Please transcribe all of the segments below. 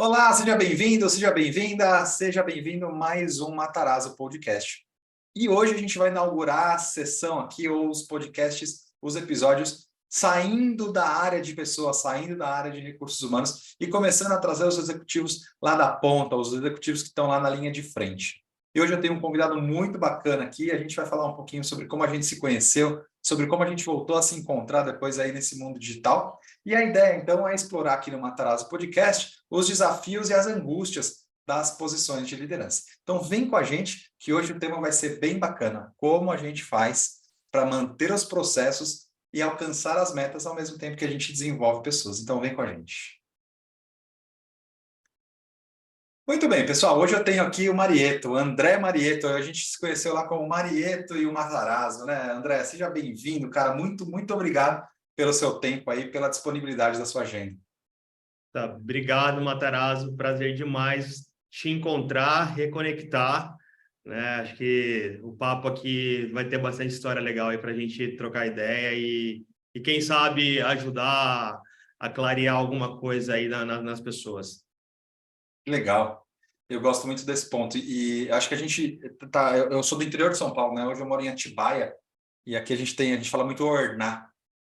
Olá, seja bem-vindo, seja bem-vinda, seja bem-vindo a mais um Matarazzo Podcast. E hoje a gente vai inaugurar a sessão aqui, ou os podcasts, os episódios, saindo da área de pessoas, saindo da área de recursos humanos e começando a trazer os executivos lá da ponta, os executivos que estão lá na linha de frente. E hoje eu tenho um convidado muito bacana aqui, a gente vai falar um pouquinho sobre como a gente se conheceu, sobre como a gente voltou a se encontrar depois aí nesse mundo digital. E a ideia, então, é explorar aqui no Matarazzo Podcast os desafios e as angústias das posições de liderança. Então, vem com a gente, que hoje o tema vai ser bem bacana. Como a gente faz para manter os processos e alcançar as metas ao mesmo tempo que a gente desenvolve pessoas. Então, vem com a gente. Muito bem, pessoal. Hoje eu tenho aqui o Marieto, o André Marieto. A gente se conheceu lá como Marieto e o Matarazzo, né? André, seja bem-vindo, cara. Muito obrigado pelo seu tempo aí, pela disponibilidade da sua agenda. Tá, obrigado, Matarazzo. Prazer demais te encontrar, reconectar, né? Acho que o papo aqui vai ter bastante história legal aí para a gente trocar ideia e quem sabe ajudar a clarear alguma coisa aí nas pessoas. Legal. Eu gosto muito desse ponto. E acho que a gente tá. Eu sou do interior de São Paulo, né? Hoje eu moro em Atibaia, e aqui a gente fala muito ornar.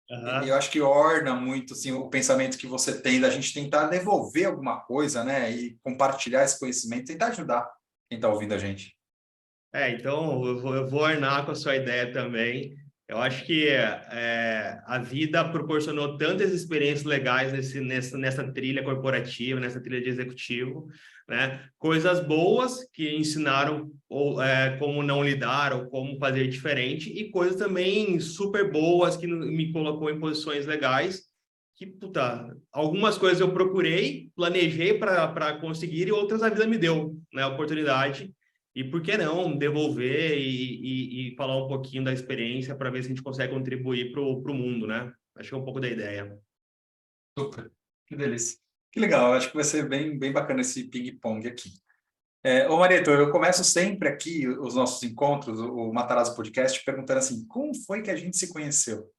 E eu Aham. acho que orna muito assim, o pensamento que você tem da gente tentar devolver alguma coisa, né? E compartilhar esse conhecimento, tentar ajudar quem está ouvindo a gente. Então eu vou ornar com a sua ideia também. Eu acho que a vida proporcionou tantas experiências legais nessa trilha corporativa, nessa trilha de executivo, né? Coisas boas que ensinaram como não lidar ou como fazer diferente, e coisas também super boas que me colocou em posições legais. Que, puta, algumas coisas eu procurei, planejei para conseguir, e outras a vida me deu, né, a oportunidade. E por que não devolver e falar um pouquinho da experiência para ver se a gente consegue contribuir para o mundo, né? Acho que é um pouco da ideia. Super. Que delícia. Que legal. Eu acho que vai ser bem bacana esse ping-pong aqui. Ô Marieto, eu começo sempre aqui os nossos encontros, o Matarazzo Podcast, perguntando assim, como foi que a gente se conheceu?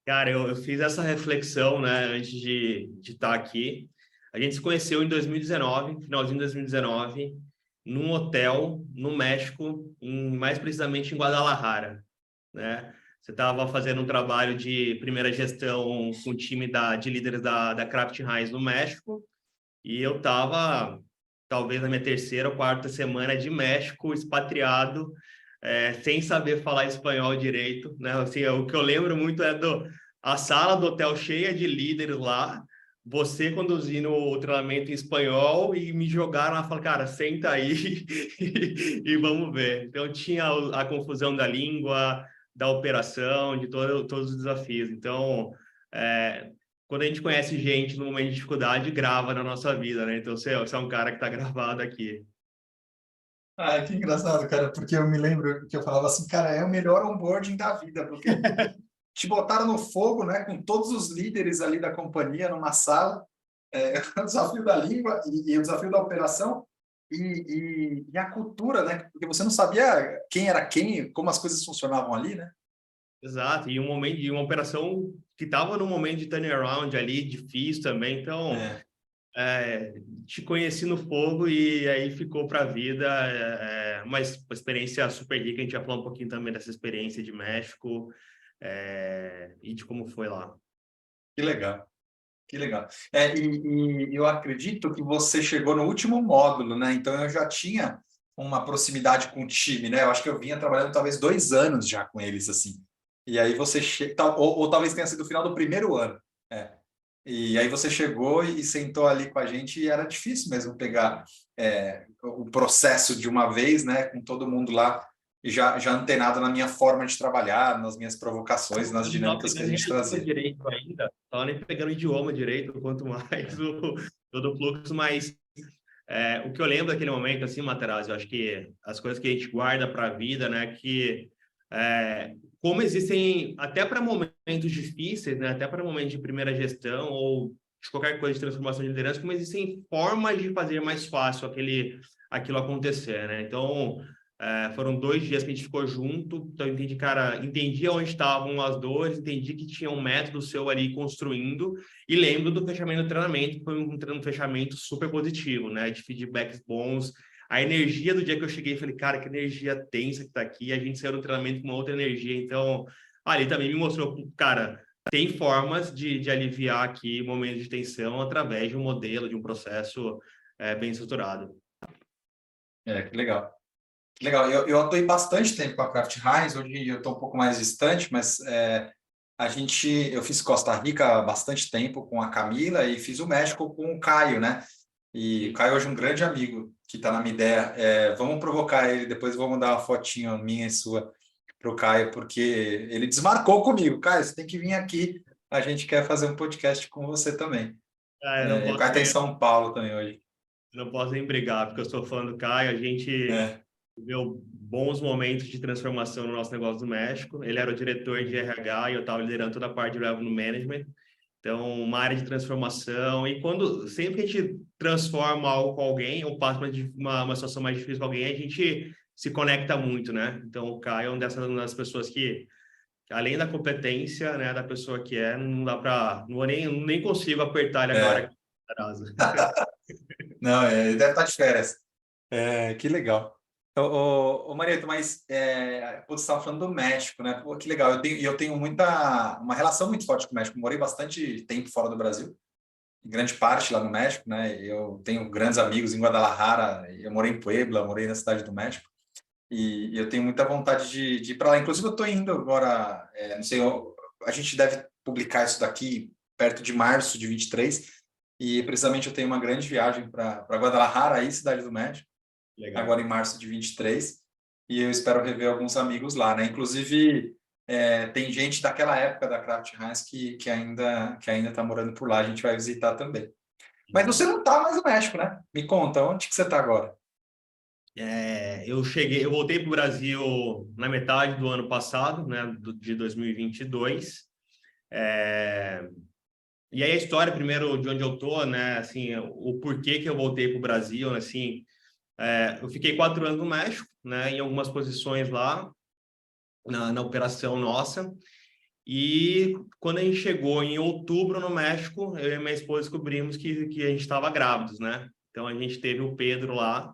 Cara, eu fiz essa reflexão, né, antes de estar aqui. A gente se conheceu em 2019, finalzinho de 2019, num hotel no México, mais precisamente em Guadalajara, né? Você estava fazendo um trabalho de primeira gestão com o time de líderes da Kraft Heinz no México. E eu estava, talvez, na minha terceira ou quarta semana de México, expatriado, sem saber falar espanhol direito, né? Assim, o que eu lembro muito é a sala do hotel cheia de líderes lá, você conduzindo o treinamento em espanhol e me jogaram lá e falaram, cara, senta aí e vamos ver. Então, tinha a confusão da língua, da operação, de todos os desafios. Então, é, quando a gente conhece gente no momento de dificuldade, grava na nossa vida, né? Então, você é um cara que está gravado aqui. Ah, que engraçado, cara, porque eu me lembro que eu falava assim, cara, é o melhor onboarding da vida, porque te botaram no fogo, né, com todos os líderes ali da companhia numa sala, o desafio da língua e o desafio da operação e a cultura, né, porque você não sabia quem era quem, como as coisas funcionavam ali, né? Exato, e um momento de uma operação que estava num momento de turnaround ali, difícil também. Então, É, é, te conheci no fogo e aí ficou para a vida. Uma experiência super rica. A gente vai falar um pouquinho também dessa experiência de México, e de como foi lá. que legal. Que legal. E eu acredito que você chegou no último módulo, né? Então eu já tinha uma proximidade com o time, né? Eu acho que eu vinha trabalhando talvez 2 anos já com eles, assim. E aí você ou talvez tenha sido o final do primeiro ano. É. E aí você chegou e sentou ali com a gente e era difícil mesmo pegar o processo de uma vez, né? Com todo mundo lá e já antenado na minha forma de trabalhar, nas minhas provocações, nas Eu não estava dinâmicas que a pegando nem gente a língua trazia. direito ainda, estava nem pegando o idioma direito, quanto mais todo o fluxo, mas o que eu lembro daquele momento, assim, Materazzi, eu acho que as coisas que a gente guarda para a vida, né, que como existem, até para momentos difíceis, né, até para momentos de primeira gestão ou de qualquer coisa de transformação de liderança, como existem formas de fazer mais fácil aquilo acontecer, né? Então, Foram 2 dias que a gente ficou junto, então eu entendi, cara, entendi onde estavam as dores, entendi que tinha um método seu ali construindo, e lembro do fechamento do treinamento, que foi um fechamento super positivo, né, de feedbacks bons, a energia do dia que eu cheguei, falei, cara, que energia tensa que tá aqui, a gente saiu do treinamento com uma outra energia, então, ali também me mostrou, cara, tem formas de aliviar aqui momentos de tensão através de um modelo, de um processo bem estruturado. Que legal. Legal, eu atuei bastante tempo com a Kraft Heinz, hoje eu estou um pouco mais distante, mas eu fiz Costa Rica há bastante tempo com a Camila e fiz o México com o Caio, né? E o Caio hoje é um grande amigo que está na minha ideia. Vamos provocar ele, depois vou mandar uma fotinha minha e sua para o Caio, porque ele desmarcou comigo. Caio, você tem que vir aqui, a gente quer fazer um podcast com você também. Eu não O posso Caio está em São Paulo também hoje. não posso nem brigar, porque eu sou fã do Caio, a gente viveu bons momentos de transformação no nosso negócio do México. Ele era o diretor de RH e eu estava liderando toda a parte de Revenue Management. Então, uma área de transformação. E sempre que a gente transforma algo com alguém, ou passa uma situação mais difícil com alguém, a gente se conecta muito, né? Então, o Caio é uma das pessoas que, além da competência, né, da pessoa que não dá para... Nem consigo apertar ele agora aqui atrás. Não, ele deve estar de férias. Que legal. Marieto, mas você estava falando do México, né? Pô, que legal. Eu tenho uma relação muito forte com o México. Morei bastante tempo fora do Brasil, em grande parte lá no México, né? Eu tenho grandes amigos em Guadalajara, eu morei em Puebla, morei na Cidade do México, e eu tenho muita vontade de ir para lá. Inclusive, eu estou indo agora, não sei, a gente deve publicar isso daqui perto de março de 23, e precisamente eu tenho uma grande viagem para Guadalajara, aí, Cidade do México. Legal. Agora em março de 23, e eu espero rever alguns amigos lá, né? Inclusive, tem gente daquela época da Kraft Heinz que ainda está morando por lá, a gente vai visitar também. Mas você não está mais no México, né? Me conta, onde que você está agora? Eu voltei para o Brasil na metade do ano passado, né, de 2022. E aí a história, primeiro, de onde eu tô, né, assim, o porquê que eu voltei para o Brasil, assim, eu fiquei 4 anos no México, né, em algumas posições lá, na operação nossa. E quando a gente chegou em outubro no México, eu e minha esposa descobrimos que a gente estava grávidos, né? Então a gente teve o Pedro lá,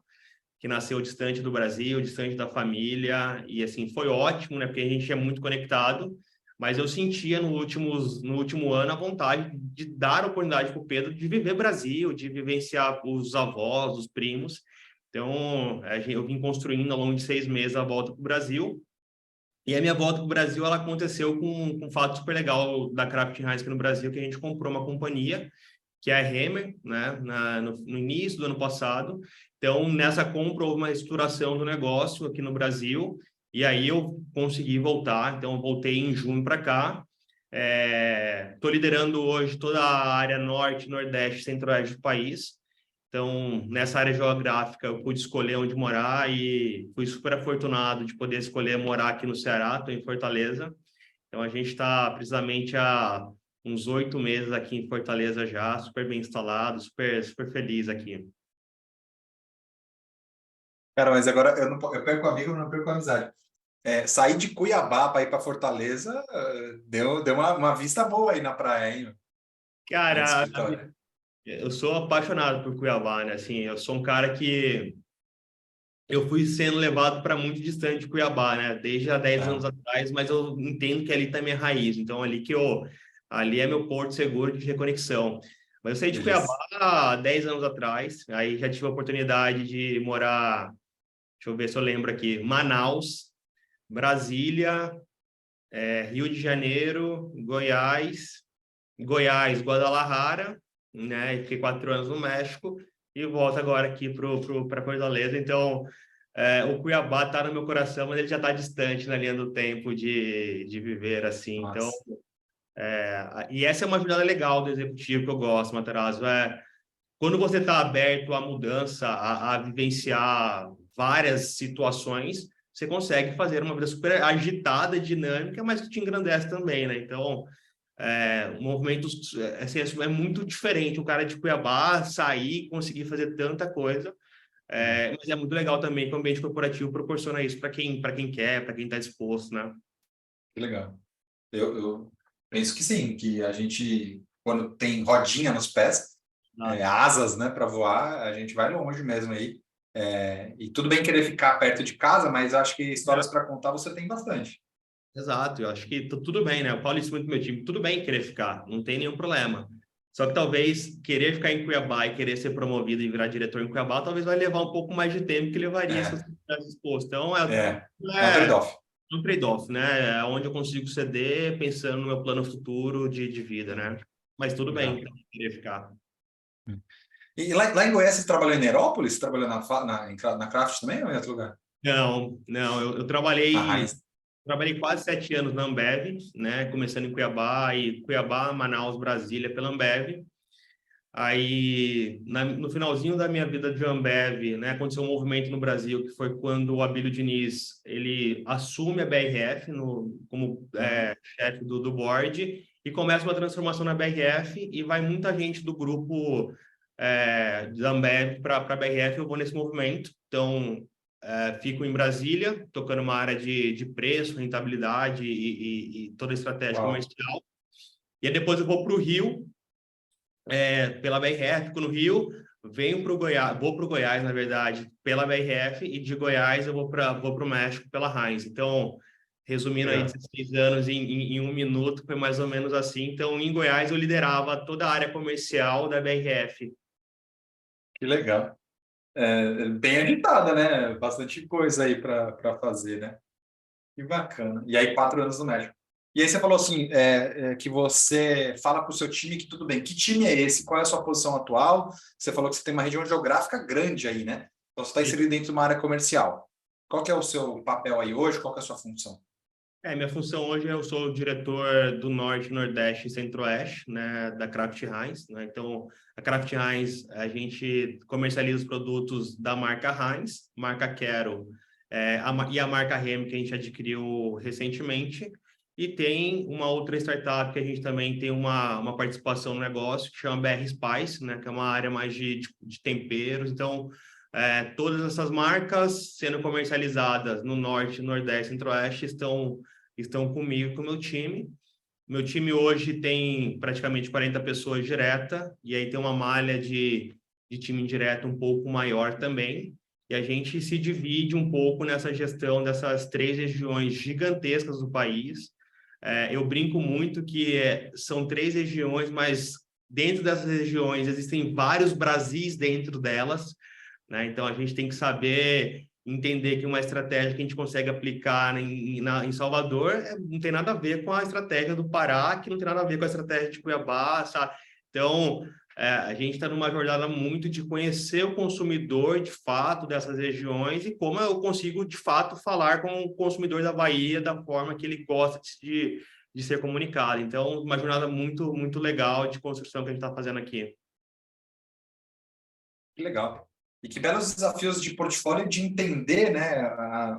que nasceu distante do Brasil, distante da família, e assim, foi ótimo, né? Porque a gente é muito conectado, mas eu sentia no último ano a vontade de dar a oportunidade para o Pedro de viver Brasil, de vivenciar os avós, os primos. Então, eu vim construindo ao longo de 6 meses a volta para o Brasil, e a minha volta para o Brasil, ela aconteceu com um fato super legal da Kraft Heinz aqui no Brasil, que a gente comprou uma companhia, que é a Hemer, né, no início do ano passado. Então, nessa compra, houve uma estruturação do negócio aqui no Brasil, e aí eu consegui voltar. Então, eu voltei em junho para cá. Estou liderando hoje toda a área norte, nordeste, centro-oeste do país. Então, nessa área geográfica, eu pude escolher onde morar e fui super afortunado de poder escolher morar aqui no Ceará, estou em Fortaleza. Então, a gente está precisamente há uns 8 meses aqui em Fortaleza já, super bem instalado, super, super feliz aqui. Cara, mas agora eu perco amigo, não perco amizade. Sair de Cuiabá para ir para Fortaleza deu uma vista boa aí na praia, hein? No Cara, escritório. eu sou apaixonado por Cuiabá, né? Assim, eu sou um cara que eu fui sendo levado para muito distante de Cuiabá, né? Desde há 10 anos Ah, atrás, mas eu entendo que ali está minha raiz. Então, ali é meu porto seguro de reconexão. Mas eu saí de Cuiabá beleza. há 10 anos atrás, aí já tive a oportunidade de morar, deixa eu ver se eu lembro aqui, Manaus, Brasília, Rio de Janeiro, Goiás, Guadalajara, né? E fiquei 4 anos no México e volto agora aqui para Fortaleza. Então, o Cuiabá está no meu coração, mas ele já está distante na linha do tempo de viver assim. Então, Nossa. e essa é uma jornada legal do executivo que eu gosto, Matarazzo. Quando você está aberto à mudança, a vivenciar várias situações, você consegue fazer uma vida super agitada, dinâmica, mas que te engrandece também, né? Então, o movimento assim, é muito diferente. O cara de Cuiabá sair, conseguir fazer tanta coisa, Mas é muito legal também que o ambiente corporativo proporciona isso para quem quer, para quem está disposto, né? Que legal. Eu penso que sim, que a gente, quando tem rodinha nos pés, asas, né, para voar, a gente vai longe mesmo aí. E tudo bem querer ficar perto de casa, mas acho que histórias para contar você tem bastante. Exato, eu acho que tudo bem, né? Eu falo isso muito pro meu time, tudo bem querer ficar, não tem nenhum problema. Só que talvez querer ficar em Cuiabá e querer ser promovido e virar diretor em Cuiabá, talvez vai levar um pouco mais de tempo que levaria se você É, estivesse exposto. Então, é um é trade-off. um trade-off, né? É onde eu consigo ceder pensando no meu plano futuro de vida, né? Mas tudo bem, Legal. então, querer ficar. E lá em Goiás, você trabalhou em Nerópolis? Você trabalhou na Craft também ou em outro lugar? Não, eu Na trabalhei Heinz. Trabalhei quase 7 anos na Ambev, né? Começando em Cuiabá, Manaus, Brasília, pela Ambev. Aí, no finalzinho da minha vida de Ambev, né, aconteceu um movimento no Brasil, que foi quando o Abílio Diniz, ele assume a BRF como chefe do board e começa uma transformação na BRF e vai muita gente do grupo da Ambev para a BRF. Eu vou nesse movimento. Então, fico em Brasília, tocando uma área de preço, rentabilidade e toda a estratégia Uau. comercial. E aí depois eu vou para o Rio, pela BRF, fico no Rio, venho para o Goiás, vou para o Goiás, na verdade, pela BRF, e de Goiás eu vou o México pela Heinz. Então, resumindo aí, Legal. 16 anos em um minuto, foi mais ou menos assim. Então, em Goiás eu liderava toda a área comercial da BRF. Que legal. Bem agitada, né? Bastante coisa aí para fazer, né? Que bacana. E aí, 4 anos no México. E aí você falou assim, que você fala para o seu time que tudo bem. Que time é esse? Qual é a sua posição atual? Você falou que você tem uma região geográfica grande aí, né? Então você está inserido dentro de uma área comercial. Qual que é o seu papel aí hoje? Qual que é a sua função? Minha função hoje eu sou o diretor do Norte, Nordeste e Centro-Oeste, né, da Kraft Heinz, né? Então, a Kraft Heinz, a gente comercializa os produtos da marca Heinz, marca Quero, e a marca Remy, que a gente adquiriu recentemente. E tem uma outra startup que a gente também tem uma participação no negócio, que chama BR Spice, né, que é uma área mais de temperos. Então, todas essas marcas sendo comercializadas no Norte, Nordeste e Centro-Oeste estão comigo, com o meu time. Meu time hoje tem praticamente 40 pessoas direta, e aí tem uma malha de time indireto um pouco maior também. E a gente se divide um pouco nessa gestão dessas 3 regiões gigantescas do país. Eu brinco muito que são 3 regiões, mas dentro dessas regiões existem vários Brasis dentro delas, né? Então a gente tem que saber entender que uma estratégia que a gente consegue aplicar em Salvador não tem nada a ver com a estratégia do Pará, que não tem nada a ver com a estratégia de Cuiabá, sabe? Então, a gente está numa jornada muito de conhecer o consumidor, de fato, dessas regiões e como eu consigo, de fato, falar com o consumidor da Bahia da forma que ele gosta de ser comunicado. Então, uma jornada muito, muito legal de construção que a gente está fazendo aqui. Que legal. E que belos desafios de portfólio de entender, né,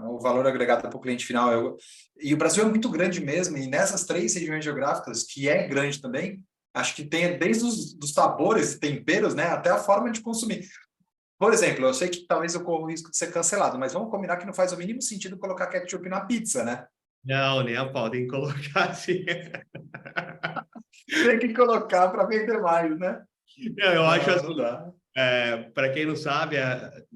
o valor agregado para o cliente final. E o Brasil é muito grande mesmo, e nessas 3 regiões geográficas, que é grande também, acho que tem desde os sabores, temperos, né, até a forma de consumir. Por exemplo, eu sei que talvez eu corra o risco de ser cancelado, mas vamos combinar que não faz o mínimo sentido colocar ketchup na pizza, né? Não, nem a pau, tem que colocar assim. Tem que colocar para vender mais, né? Não, eu acho Não, não assim, dá. para quem não sabe,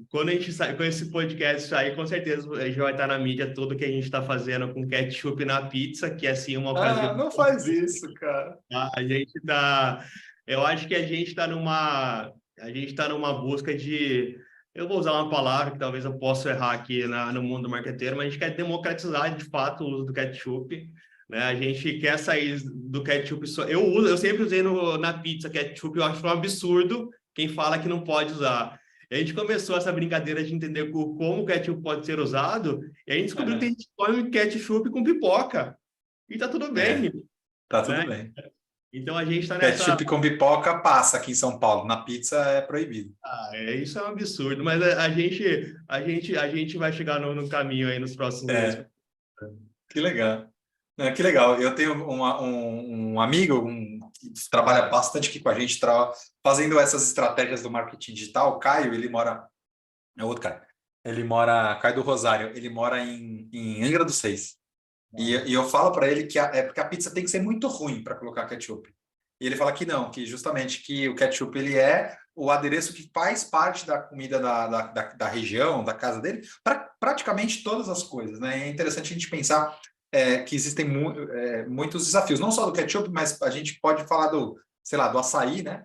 quando a gente sai com esse podcast sair, com certeza a gente vai estar na mídia tudo que a gente está fazendo com ketchup na pizza, que é assim uma ocasião. Ah, não faz isso, cara. A gente tá, eu acho que a gente está numa busca de, eu vou usar uma palavra que talvez eu possa errar aqui no mundo marqueteiro, mas a gente quer democratizar de fato o uso do ketchup, né? A gente quer sair do ketchup só. Eu sempre usei na pizza ketchup, eu acho um absurdo quem fala que não pode usar. E a gente começou essa brincadeira de entender como o ketchup pode ser usado, e a gente descobriu que a gente come ketchup com pipoca. E tá tudo bem, Tá tudo né? bem. Então a gente está nessa. Ketchup com pipoca passa aqui em São Paulo. Na pizza é proibido. Isso é um absurdo, mas a gente vai chegar no caminho aí nos próximos meses. É, que legal. Que legal. Eu tenho um amigo que trabalha bastante aqui com a gente, fazendo essas estratégias do marketing digital. O Caio, ele mora É outro cara. Ele mora, Caio do Rosário, ele mora em Angra dos Reis. E eu falo para ele que é porque a pizza tem que ser muito ruim para colocar ketchup. E ele fala que não, que justamente que o ketchup ele é o adereço que faz parte da comida da região, da casa dele, para praticamente todas as coisas, né? É interessante a gente pensar que existem muitos desafios, não só do ketchup, mas a gente pode falar do, sei lá, do açaí, né?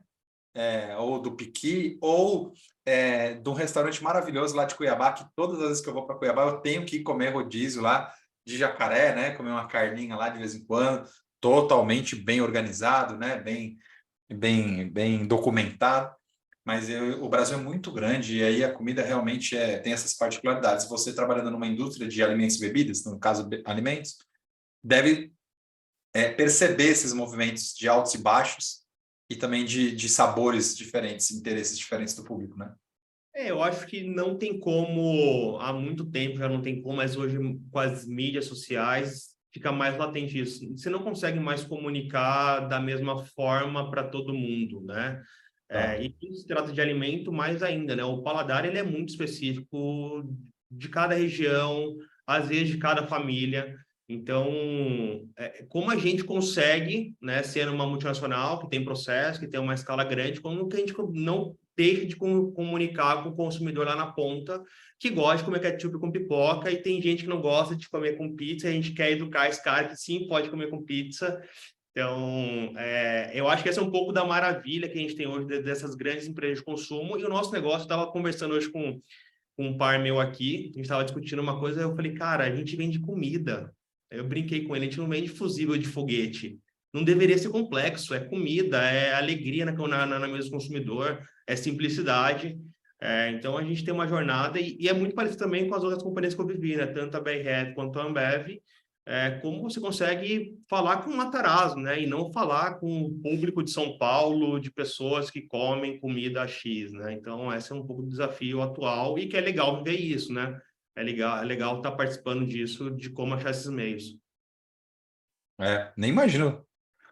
Ou do piqui, ou de um restaurante maravilhoso lá de Cuiabá, que todas as vezes que eu vou para Cuiabá eu tenho que comer rodízio lá de jacaré, né? Comer uma carninha lá de vez em quando, totalmente bem organizado, né? Bem documentado. Mas o Brasil é muito grande e aí a comida realmente tem essas particularidades. Você trabalhando numa indústria de alimentos e bebidas, no caso alimentos, deve perceber esses movimentos de altos e baixos e também de sabores diferentes, interesses diferentes do público, né? Eu acho que não tem como, há muito tempo já não tem como, mas hoje com as mídias sociais fica mais latente isso. Você não consegue mais comunicar da mesma forma para todo mundo, né? Tá. E quando se trata de alimento, mais ainda, né? O paladar, ele é muito específico de cada região, às vezes de cada família. Então, como a gente consegue, né, ser uma multinacional que tem processo, que tem uma escala grande, como que a gente não deixa de comunicar com o consumidor lá na ponta, que gosta de comer ketchup com pipoca, e tem gente que não gosta de comer com pizza, e a gente quer educar esse cara que sim pode comer com pizza. Então, eu acho que essa é um pouco da maravilha que a gente tem hoje dessas grandes empresas de consumo, e o nosso negócio, estava conversando hoje com um par meu aqui, a gente estava discutindo uma coisa, eu falei, cara, a gente vende comida. Eu brinquei com ele, a gente não vende fusível de foguete. Não deveria ser complexo, é comida, é alegria na mesa do consumidor, é simplicidade. Então a gente tem uma jornada, e é muito parecido também com as outras companhias que eu vivi, né? Tanto a BR quanto a Ambev, como você consegue falar com o Matarazzo, né? E não falar com o público de São Paulo, de pessoas que comem comida X, né? Então, esse é um pouco do desafio atual, e que é legal ver isso, né? É legal estar participando disso, de como achar esses meios. Nem imagino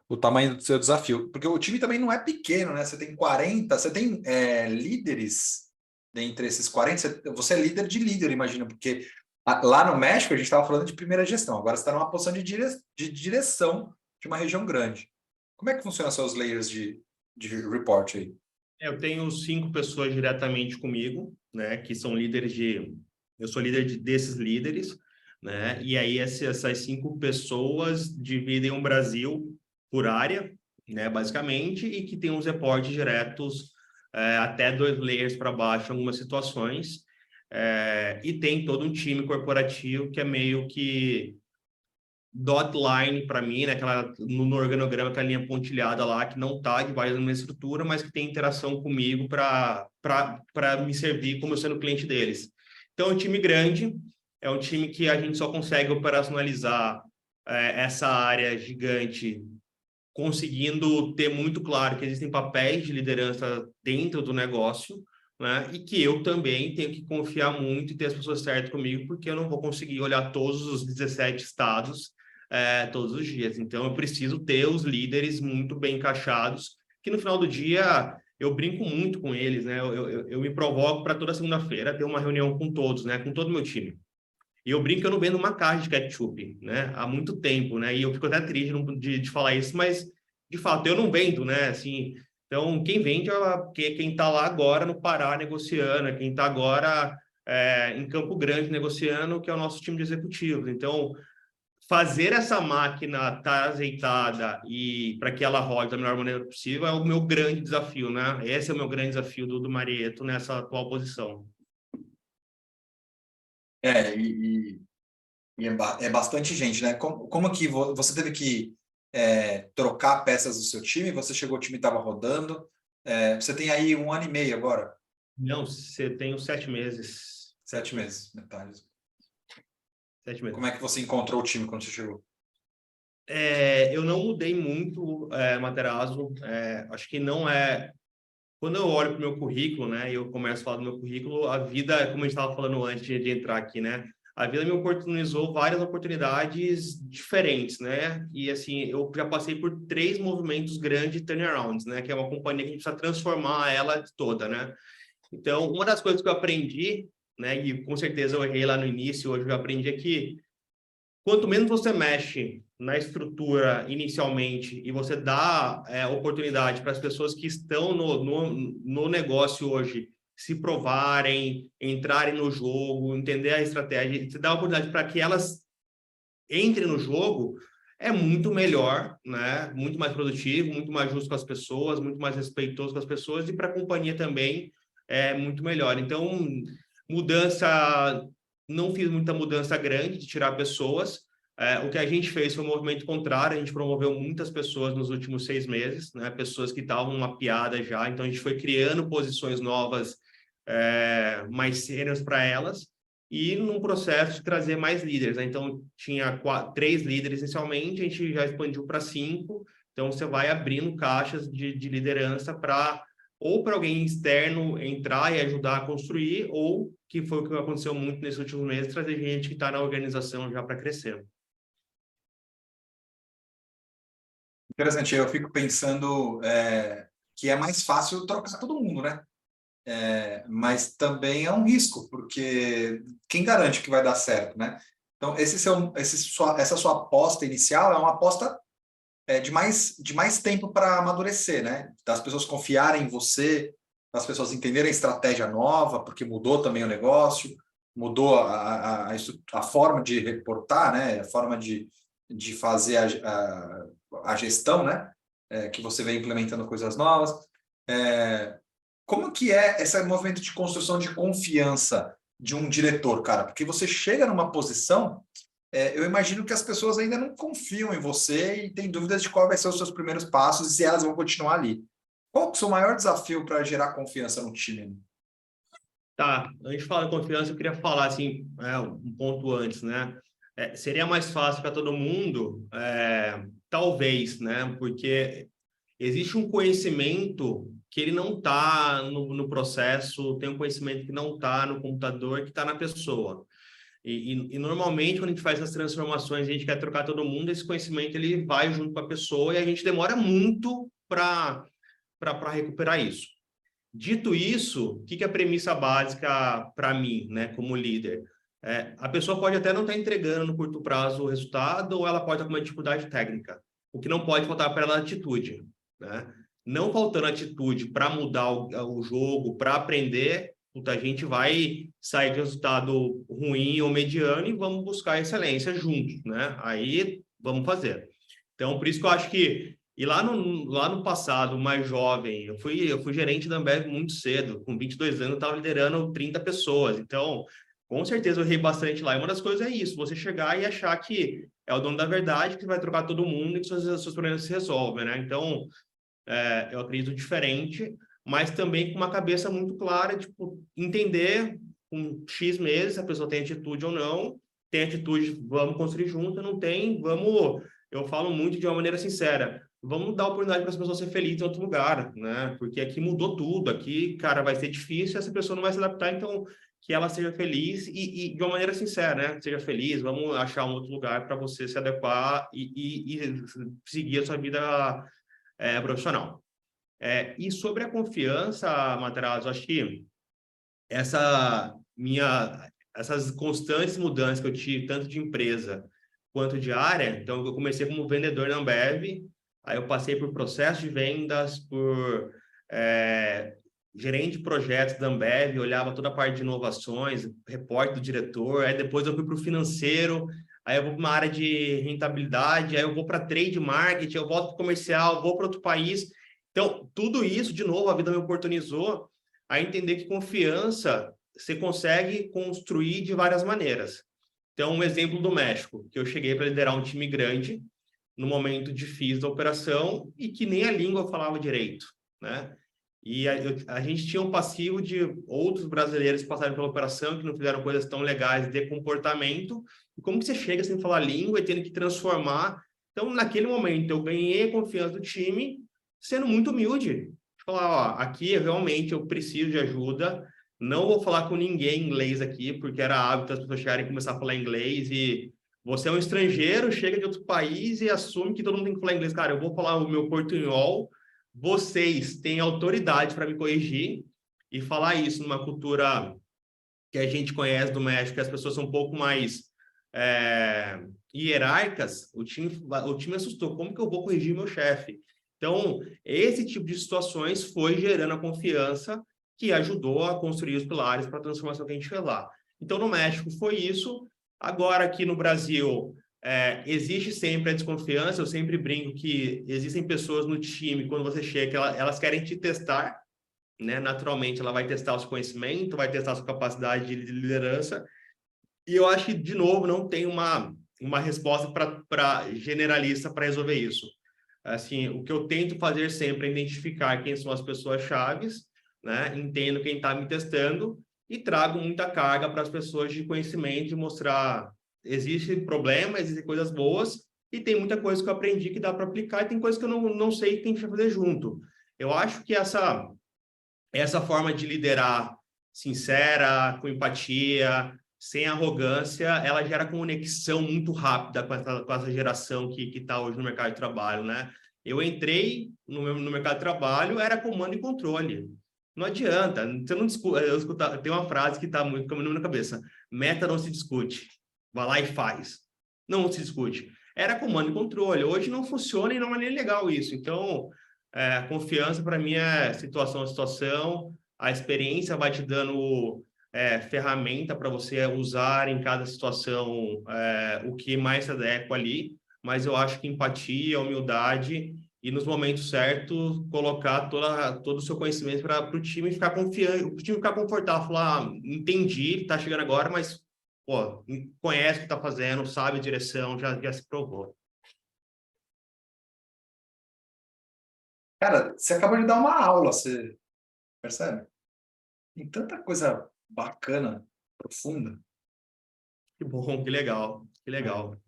o tamanho do seu desafio, porque o time também não é pequeno, né? Você tem 40, você tem líderes dentre esses 40, você é líder de líder, imagina, porque lá no México a gente estava falando de primeira gestão, agora você está numa posição de direção de uma região grande. Como é que funcionam seus layers de report aí? Eu tenho 5 pessoas diretamente comigo, né? Que são líderes de... Eu sou líder desses líderes, né? E aí essas 5 pessoas dividem o Brasil por área, né? Basicamente, e que tem uns reportes diretos até 2 layers para baixo em algumas situações. E tem todo um time corporativo que é meio que dot line para mim, né? No organograma, aquela linha pontilhada lá, que não está debaixo da minha estrutura, mas que tem interação comigo para me servir como sendo cliente deles. Então, é um time grande, é um time que a gente só consegue operacionalizar essa área gigante, conseguindo ter muito claro que existem papéis de liderança dentro do negócio, né? E que eu também tenho que confiar muito e ter as pessoas certas comigo, porque eu não vou conseguir olhar todos os 17 estados todos os dias. Então, eu preciso ter os líderes muito bem encaixados, que no final do dia eu brinco muito com eles, né? Eu me provoco para toda segunda-feira ter uma reunião com todos, né? Com todo o meu time. E eu brinco que eu não vendo uma caixa de ketchup, né? Há muito tempo, né? E eu fico até triste de falar isso, mas de fato eu não vendo, né? Assim, então quem vende quem está lá agora no Pará negociando, quem está agora em Campo Grande negociando, que é o nosso time de executivos. Então, fazer essa máquina estar azeitada e para que ela rode da melhor maneira possível é o meu grande desafio, né? Esse é o meu grande desafio do Marieto nessa atual posição. É, e, é bastante gente, né? Como que você teve que trocar peças do seu time? Você chegou, o time estava rodando. Você tem aí 1 ano e meio agora, Não, você tem os 7 meses. 7 meses, metade. 7 meses. Como é que você encontrou o time quando você chegou? Eu não mudei muito, Matarazzo. Acho que não é. Quando eu olho para o meu currículo, né, e eu começo a falar do meu currículo, a vida, como a gente estava falando antes de entrar aqui, né, a vida me oportunizou várias oportunidades diferentes, né, e assim, eu já passei por 3 movimentos grandes de turnarounds, né, que é uma companhia que a gente precisa transformar ela toda, né, Então, uma das coisas que eu aprendi, né, e com certeza eu errei lá no início, hoje eu aprendi é que quanto menos você mexe na estrutura inicialmente e você dá oportunidade para as pessoas que estão no negócio hoje se provarem, entrarem no jogo, entender a estratégia, você dá a oportunidade para que elas entrem no jogo, é muito melhor, né? Muito mais produtivo, muito mais justo com as pessoas, muito mais respeitoso com as pessoas e para a companhia também é muito melhor. Então, mudança, não fiz muita mudança grande de tirar pessoas. O que a gente fez foi um movimento contrário, a gente promoveu muitas pessoas nos últimos 6 meses, né? Pessoas que estavam mapeadas já, então a gente foi criando posições novas, mais sérias para elas, e num processo de trazer mais líderes, né? Então, tinha 3 líderes inicialmente, a gente já expandiu para 5, então você vai abrindo caixas de liderança para ou para alguém externo entrar e ajudar a construir, ou, que foi o que aconteceu muito nesses últimos meses, trazer gente que está na organização já para crescer. Interessante, eu fico pensando que é mais fácil trocar todo mundo, né? Mas também é um risco, porque quem garante que vai dar certo, né? Então, essa sua aposta inicial é uma aposta de mais tempo para amadurecer, né? Das pessoas confiarem em você, das pessoas entenderem a estratégia nova, porque mudou também o negócio, mudou a forma de reportar, né? A forma de fazer a gestão, né? Que você vem implementando coisas novas. Como que é esse movimento de construção de confiança de um diretor, cara? Porque você chega numa posição, eu imagino que as pessoas ainda não confiam em você e têm dúvidas de qual vai ser os seus primeiros passos e se elas vão continuar ali. Qual que é o seu maior desafio para gerar confiança no time? Tá, antes de falar de confiança, eu queria falar assim, um ponto antes, né? Seria mais fácil para todo mundo, talvez, né? Porque existe um conhecimento que ele não está no processo, tem um conhecimento que não está no computador, que está na pessoa. E normalmente, quando a gente faz essas transformações, a gente quer trocar todo mundo, esse conhecimento ele vai junto com a pessoa e a gente demora muito para recuperar isso. Dito isso, o que é a premissa básica para mim, né, como líder? A pessoa pode até não estar entregando no curto prazo o resultado, ou ela pode estar com uma dificuldade técnica. O que não pode faltar para ela é atitude, né? Não faltando atitude para mudar o jogo, para aprender, a gente vai sair de resultado ruim ou mediano e vamos buscar a excelência juntos, né? Aí vamos fazer. Então, por isso que eu acho que e lá no passado, mais jovem, eu fui gerente da Ambev muito cedo. Com 22 anos, eu estava liderando 30 pessoas. Então, com certeza, eu errei bastante lá. E uma das coisas é isso, você chegar e achar que é o dono da verdade, que vai trocar todo mundo e que seus problemas se resolvem, né? Então, eu acredito diferente, mas também com uma cabeça muito clara, tipo, entender com X meses se a pessoa tem atitude ou não. Tem atitude, vamos construir junto. Não tem, vamos... Eu falo muito de uma maneira sincera. Vamos dar oportunidade para as pessoas ser felizes em outro lugar, né? Porque aqui mudou tudo. Aqui, cara, vai ser difícil, essa pessoa não vai se adaptar, então que ela seja feliz e de uma maneira sincera, né? Seja feliz, vamos achar um outro lugar para você se adequar e seguir a sua vida profissional. E sobre a confiança, Matarazzo, acho que essas constantes mudanças que eu tive, tanto de empresa quanto de área, então eu comecei como vendedor na Ambev, aí eu passei por processo de vendas, por gerente de projetos da Ambev, olhava toda a parte de inovações, reporte do diretor, aí depois eu fui para o financeiro, aí eu vou para uma área de rentabilidade, aí eu vou para trade marketing, eu volto para comercial, vou para outro país. Então, tudo isso, de novo, a vida me oportunizou a entender que confiança você consegue construir de várias maneiras. Então, um exemplo do México, que eu cheguei para liderar um time grande no momento difícil da operação e que nem a língua eu falava direito, né? E a gente tinha um passivo de outros brasileiros que passaram pela operação, que não fizeram coisas tão legais de comportamento. E como que você chega sem falar língua e tendo que transformar? Então, naquele momento, eu ganhei a confiança do time, sendo muito humilde. Falar, ó, aqui realmente eu preciso de ajuda, não vou falar com ninguém em inglês aqui, porque era hábito as pessoas chegarem e começar a falar inglês e você é um estrangeiro, chega de outro país e assume que todo mundo tem que falar inglês. Cara, eu vou falar o meu portunhol, vocês têm autoridade para me corrigir e falar isso numa cultura que a gente conhece do México, que as pessoas são um pouco mais hierárquicas, o time assustou. Como que eu vou corrigir meu chefe? Então, esse tipo de situações foi gerando a confiança que ajudou a construir os pilares para a transformação que a gente fez lá. Então, no México foi isso. Agora, aqui no Brasil, existe sempre a desconfiança. Eu sempre brinco que existem pessoas no time, quando você chega, elas querem te testar, né? Naturalmente, ela vai testar o seu conhecimento, vai testar a sua capacidade de liderança. E eu acho que, de novo, não tem uma resposta para generalista para resolver isso. Assim, o que eu tento fazer sempre é identificar quem são as pessoas chaves, né? Entendo quem está me testando e trago muita carga para as pessoas de conhecimento e mostrar existem problemas, existem coisas boas e tem muita coisa que eu aprendi que dá para aplicar e tem coisa que eu não sei que a gente vai fazer junto. Eu acho que essa forma de liderar sincera, com empatia, sem arrogância, ela gera conexão muito rápida com essa geração que está hoje no mercado de trabalho, né? Eu entrei no mercado de trabalho, era comando e controle. Não adianta, você não discute. Tem uma frase que está muito na minha cabeça: meta não se discute, vai lá e faz. Não se discute. Era comando e controle. Hoje não funciona e não é nem legal isso. Então, confiança para mim é situação a situação, a experiência vai te dando ferramenta para você usar em cada situação o que mais se adequa ali, mas eu acho que empatia, humildade e nos momentos certos colocar todo o seu conhecimento para o time ficar confiante, o time ficar confortável, falar, entendi, está chegando agora, mas pô, conhece o que está fazendo, sabe a direção, já se provou. Cara, você acabou de dar uma aula, você percebe? Tem tanta coisa bacana, profunda. Que bom, que legal, que É. legal.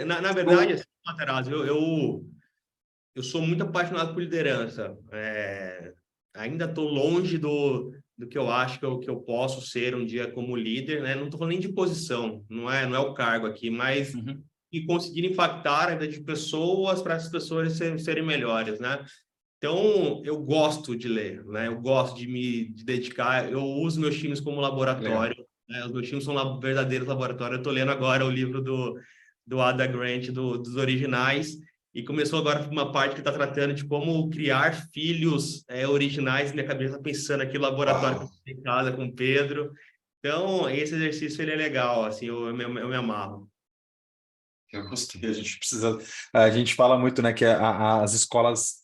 Na verdade, O- assim, Materazzi, eu sou muito apaixonado por liderança. Ainda estou longe do que eu acho que eu posso ser um dia como líder, né? Não estou falando nem de posição, não é o cargo aqui, mas Uhum. e conseguir impactar a vida de pessoas para as pessoas serem melhores, né? Então, eu gosto de ler, né? Eu gosto de dedicar. Eu uso meus times como Legal. laboratório, né? Os meus times são verdadeiros laboratórios. Eu estou lendo agora o livro do Ada Grant, dos originais, e começou agora uma parte que está tratando de como criar filhos originais. Minha cabeça pensando aqui, o laboratório que eu Uau, fiz em casa com o Pedro. Então, esse exercício ele é legal, assim, eu me amarro. eu gostei. A gente fala muito, né, que as escolas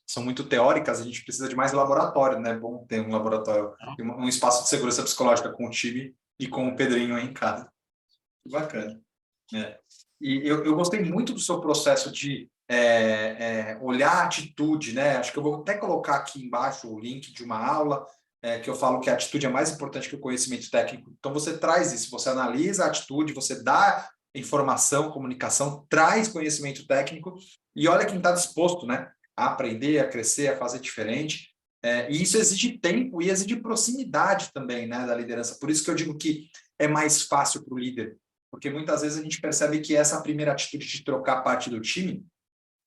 são muito teóricas, a gente precisa de mais laboratório, né? É bom ter um laboratório, um espaço de segurança psicológica com o time e com o Pedrinho aí em casa. Que bacana. É. E eu gostei muito do seu processo de olhar a atitude, né? Acho que eu vou até colocar aqui embaixo o link de uma aula que eu falo que a atitude é mais importante que o conhecimento técnico. Então você traz isso, você analisa a atitude, você dá informação, comunicação, traz conhecimento técnico e olha quem está disposto, né? A aprender, a crescer, a fazer diferente. E isso exige tempo e exige proximidade também, né, da liderança. Por isso que eu digo que é mais fácil para o líder, porque muitas vezes a gente percebe que essa primeira atitude de trocar parte do time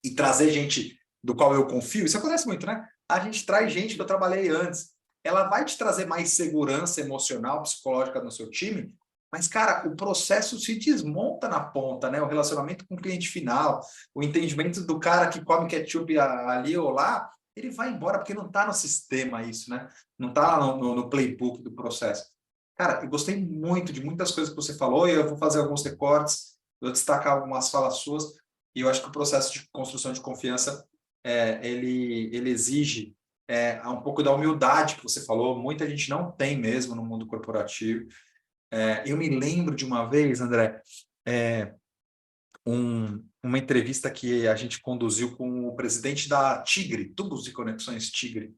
e trazer gente do qual eu confio, isso acontece muito, né? A gente traz gente que eu trabalhei antes. Ela vai te trazer mais segurança emocional, psicológica no seu time, mas, cara, o processo se desmonta na ponta, né? O relacionamento com o cliente final, o entendimento do cara que come ketchup ali ou lá, ele vai embora porque não está no sistema isso, né? Não está no playbook do processo. Cara, eu gostei muito de muitas coisas que você falou e eu vou fazer alguns recortes, vou destacar algumas falas suas e eu acho que o processo de construção de confiança ele exige um pouco da humildade que você falou. Muita gente não tem mesmo no mundo corporativo. Eu me lembro de uma vez, André, uma entrevista que a gente conduziu com o presidente da Tigre, Tubos e Conexões Tigre.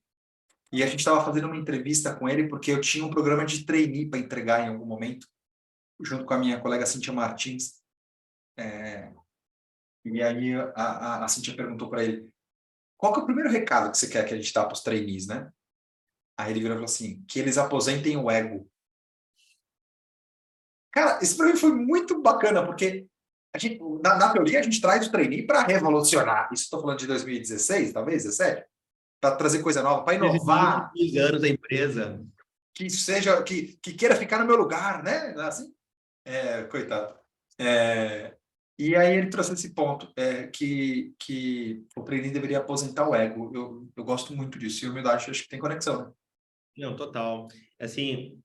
E a gente estava fazendo uma entrevista com ele porque eu tinha um programa de trainee para entregar em algum momento, junto com a minha colega Cíntia Martins. E aí a Cíntia perguntou para ele, qual que é o primeiro recado que você quer que a gente dá para os trainees, né? Aí ele virou e falou assim, que eles aposentem o ego. Cara, isso para mim foi muito bacana, porque a gente, na teoria a gente traz o trainee para revolucionar. Isso estou falando de 2016, talvez, 17? para trazer coisa nova, para inovar. 2 anos da empresa. Que seja, que queira ficar no meu lugar, né? Assim, coitado. E aí ele trouxe esse ponto, que o training deveria aposentar o ego. Eu gosto muito disso, e humildade acho que tem conexão, né? Não, total. Assim,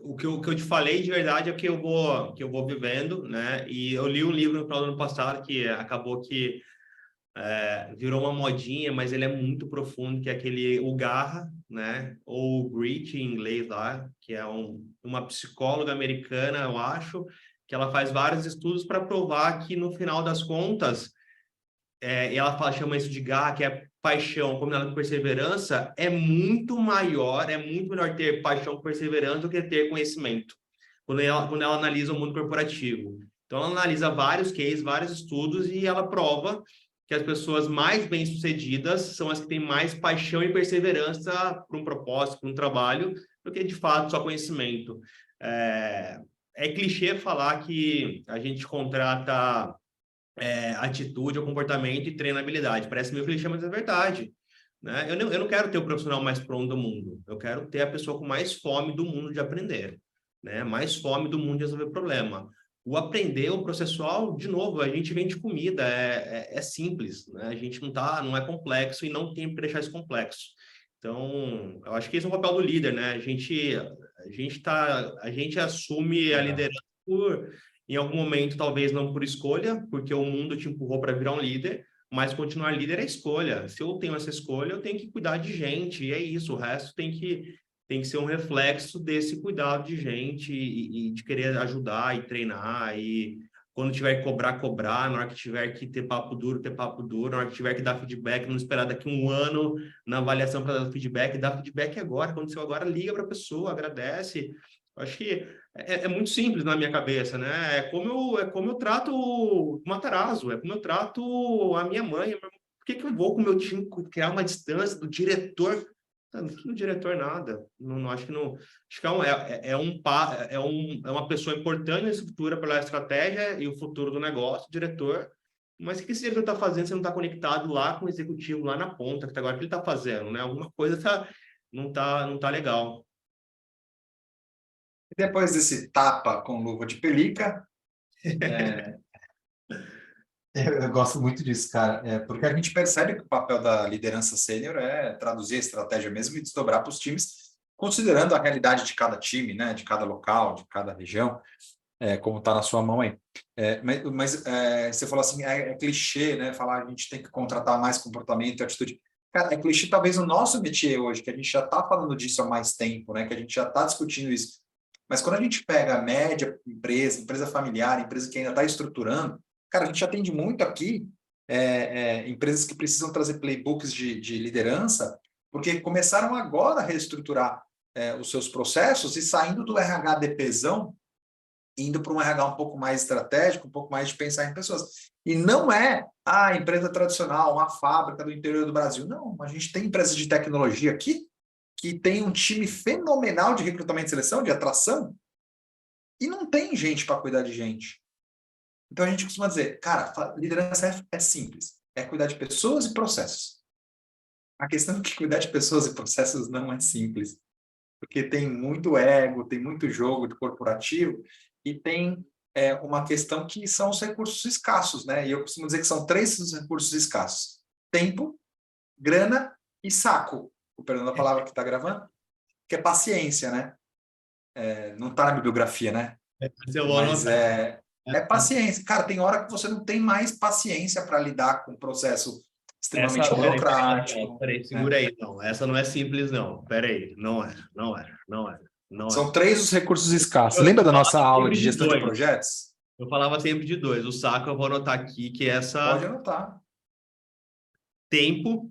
o que eu te falei de verdade é que eu vou vivendo, né? E eu li um livro no final do ano passado que acabou que virou uma modinha, mas ele é muito profundo, que é aquele o Garra, né? Ou Grit em inglês lá, que é uma psicóloga americana, eu acho, que ela faz vários estudos para provar que no final das contas, e ela chama isso de garra, que é paixão combinada com perseverança, é muito maior, é muito melhor ter paixão com perseverança do que ter conhecimento, quando ela analisa o mundo corporativo. Então, ela analisa vários cases, vários estudos, e ela prova que as pessoas mais bem-sucedidas são as que têm mais paixão e perseverança para um propósito, para um trabalho, do que, de fato, só conhecimento. É clichê falar que a gente contrata atitude ou comportamento e treinabilidade. Parece meio clichê, mas é verdade. Né? Eu não quero ter o profissional mais pronto do mundo. Eu quero ter a pessoa com mais fome do mundo de aprender. Né? Mais fome do mundo de resolver problema. O aprender, o processual, de novo, a gente vende comida, é simples. Né? A gente não é complexo e não tem que deixar isso complexo. Então, eu acho que esse é o papel do líder, né? A gente assume a liderança em algum momento, talvez não por escolha, porque o mundo te empurrou para virar um líder, mas continuar líder é escolha. Se eu tenho essa escolha, eu tenho que cuidar de gente, e é isso. O resto tem que ser um reflexo desse cuidado de gente e de querer ajudar e treinar. E quando tiver que cobrar, cobrar. Na hora que tiver que ter papo duro, ter papo duro. Na hora que tiver que dar feedback, não esperar daqui 1 ano na avaliação para dar feedback. Dá feedback agora. Aconteceu agora, liga para a pessoa, agradece. Acho que é muito simples na minha cabeça, né? É como eu trato o Matarazzo, é como eu trato a minha mãe. Por que eu vou com o meu time criar uma distância do diretor? Do diretor nada. Não acho que não. Acho que é uma pessoa importante nessa futura para a estratégia e o futuro do negócio, o diretor. Mas o que esse diretor está fazendo? Você não está conectado lá com o executivo lá na ponta, que agora o que ele está fazendo, né? Alguma coisa não tá legal. E depois desse tapa com luva de pelica, eu gosto muito disso, cara, porque a gente percebe que o papel da liderança sênior é traduzir a estratégia mesmo e desdobrar para os times, considerando a realidade de cada time, né, de cada local, de cada região, como está na sua mão aí. Mas você falou assim, é clichê, né, falar a gente tem que contratar mais comportamento e atitude. Cara, é clichê talvez o nosso métier hoje, que a gente já está falando disso há mais tempo, né, que a gente já está discutindo isso. Mas quando a gente pega a média empresa familiar, empresa que ainda está estruturando, cara, a gente atende muito aqui empresas que precisam trazer playbooks de liderança, porque começaram agora a reestruturar os seus processos e saindo do RH DPzão, indo para um RH um pouco mais estratégico, um pouco mais de pensar em pessoas. E não é a empresa tradicional, uma fábrica do interior do Brasil. Não, a gente tem empresas de tecnologia aqui que tem um time fenomenal de recrutamento e seleção, de atração, e não tem gente para cuidar de gente. Então a gente costuma dizer, cara, liderança é simples, é cuidar de pessoas e processos. A questão é que cuidar de pessoas e processos não é simples, porque tem muito ego, tem muito jogo de corporativo, e tem uma questão que são os recursos escassos, né? E eu costumo dizer que são 3 os recursos escassos: tempo, grana e saco. O perdão da palavra que está gravando, que é paciência, né? Não está na bibliografia, né? Eu vou Mas anotar. paciência. Cara, tem hora que você não tem mais paciência para lidar com um processo extremamente burocrático. Peraí, segura aí, não. Essa não é simples, não. Peraí, não é. São 3 os recursos escassos. Eu Lembra da falava nossa aula sempre de gestão de dois. projetos? Eu falava sempre de 2. O saco eu vou anotar aqui, que é Pode essa anotar. tempo.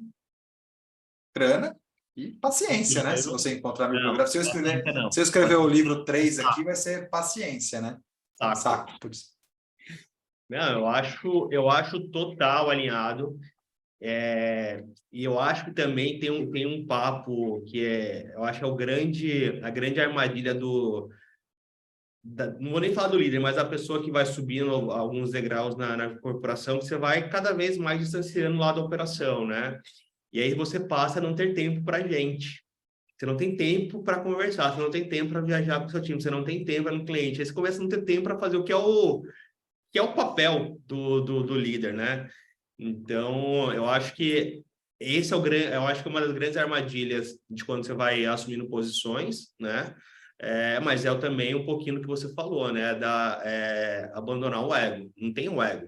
Grana e paciência, né? Se Dinheiro. você encontrar a Não, bibliografia. paciência não. Se eu escrever o livro 3 aqui, Saco. vai ser paciência, né? Saco. Saco. Putz. Não, eu acho total alinhado. E eu acho que também tem um papo que eu acho que é a grande armadilha não vou nem falar do líder, mas a pessoa que vai subindo alguns degraus na corporação, que você vai cada vez mais distanciando lá da operação, né? E aí você passa a não ter tempo para gente. Você não tem tempo para conversar, você não tem tempo para viajar com o seu time, você não tem tempo para no cliente. Aí você começa a não ter tempo para fazer o que é o papel do líder, né? Então, eu acho que esse é o grande, eu acho que é uma das grandes armadilhas de quando você vai assumindo posições, né? Mas é também um pouquinho do que você falou, né? Abandonar o ego. Não tem o ego.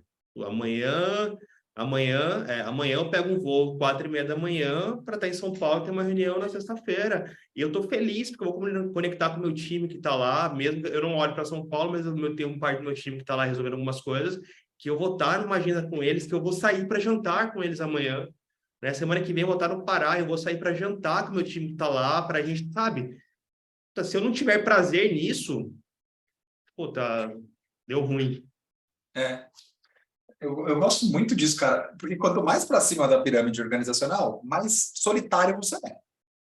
Amanhã eu pego um voo 4:30 da manhã para estar em São Paulo, ter uma reunião na sexta-feira. E eu estou feliz porque eu vou conectar com o meu time que está lá, mesmo que eu não olho para São Paulo, mas eu tenho um parte do meu time que está lá resolvendo algumas coisas, que eu vou estar numa agenda com eles, que eu vou sair para jantar com eles amanhã. Né? Semana que vem eu vou estar no Pará, eu vou sair para jantar com o meu time que está lá, para a gente, sabe? Então, se eu não tiver prazer nisso, puta, deu ruim. É, eu gosto muito disso, cara, porque quanto mais para cima da pirâmide organizacional, mais solitário você é.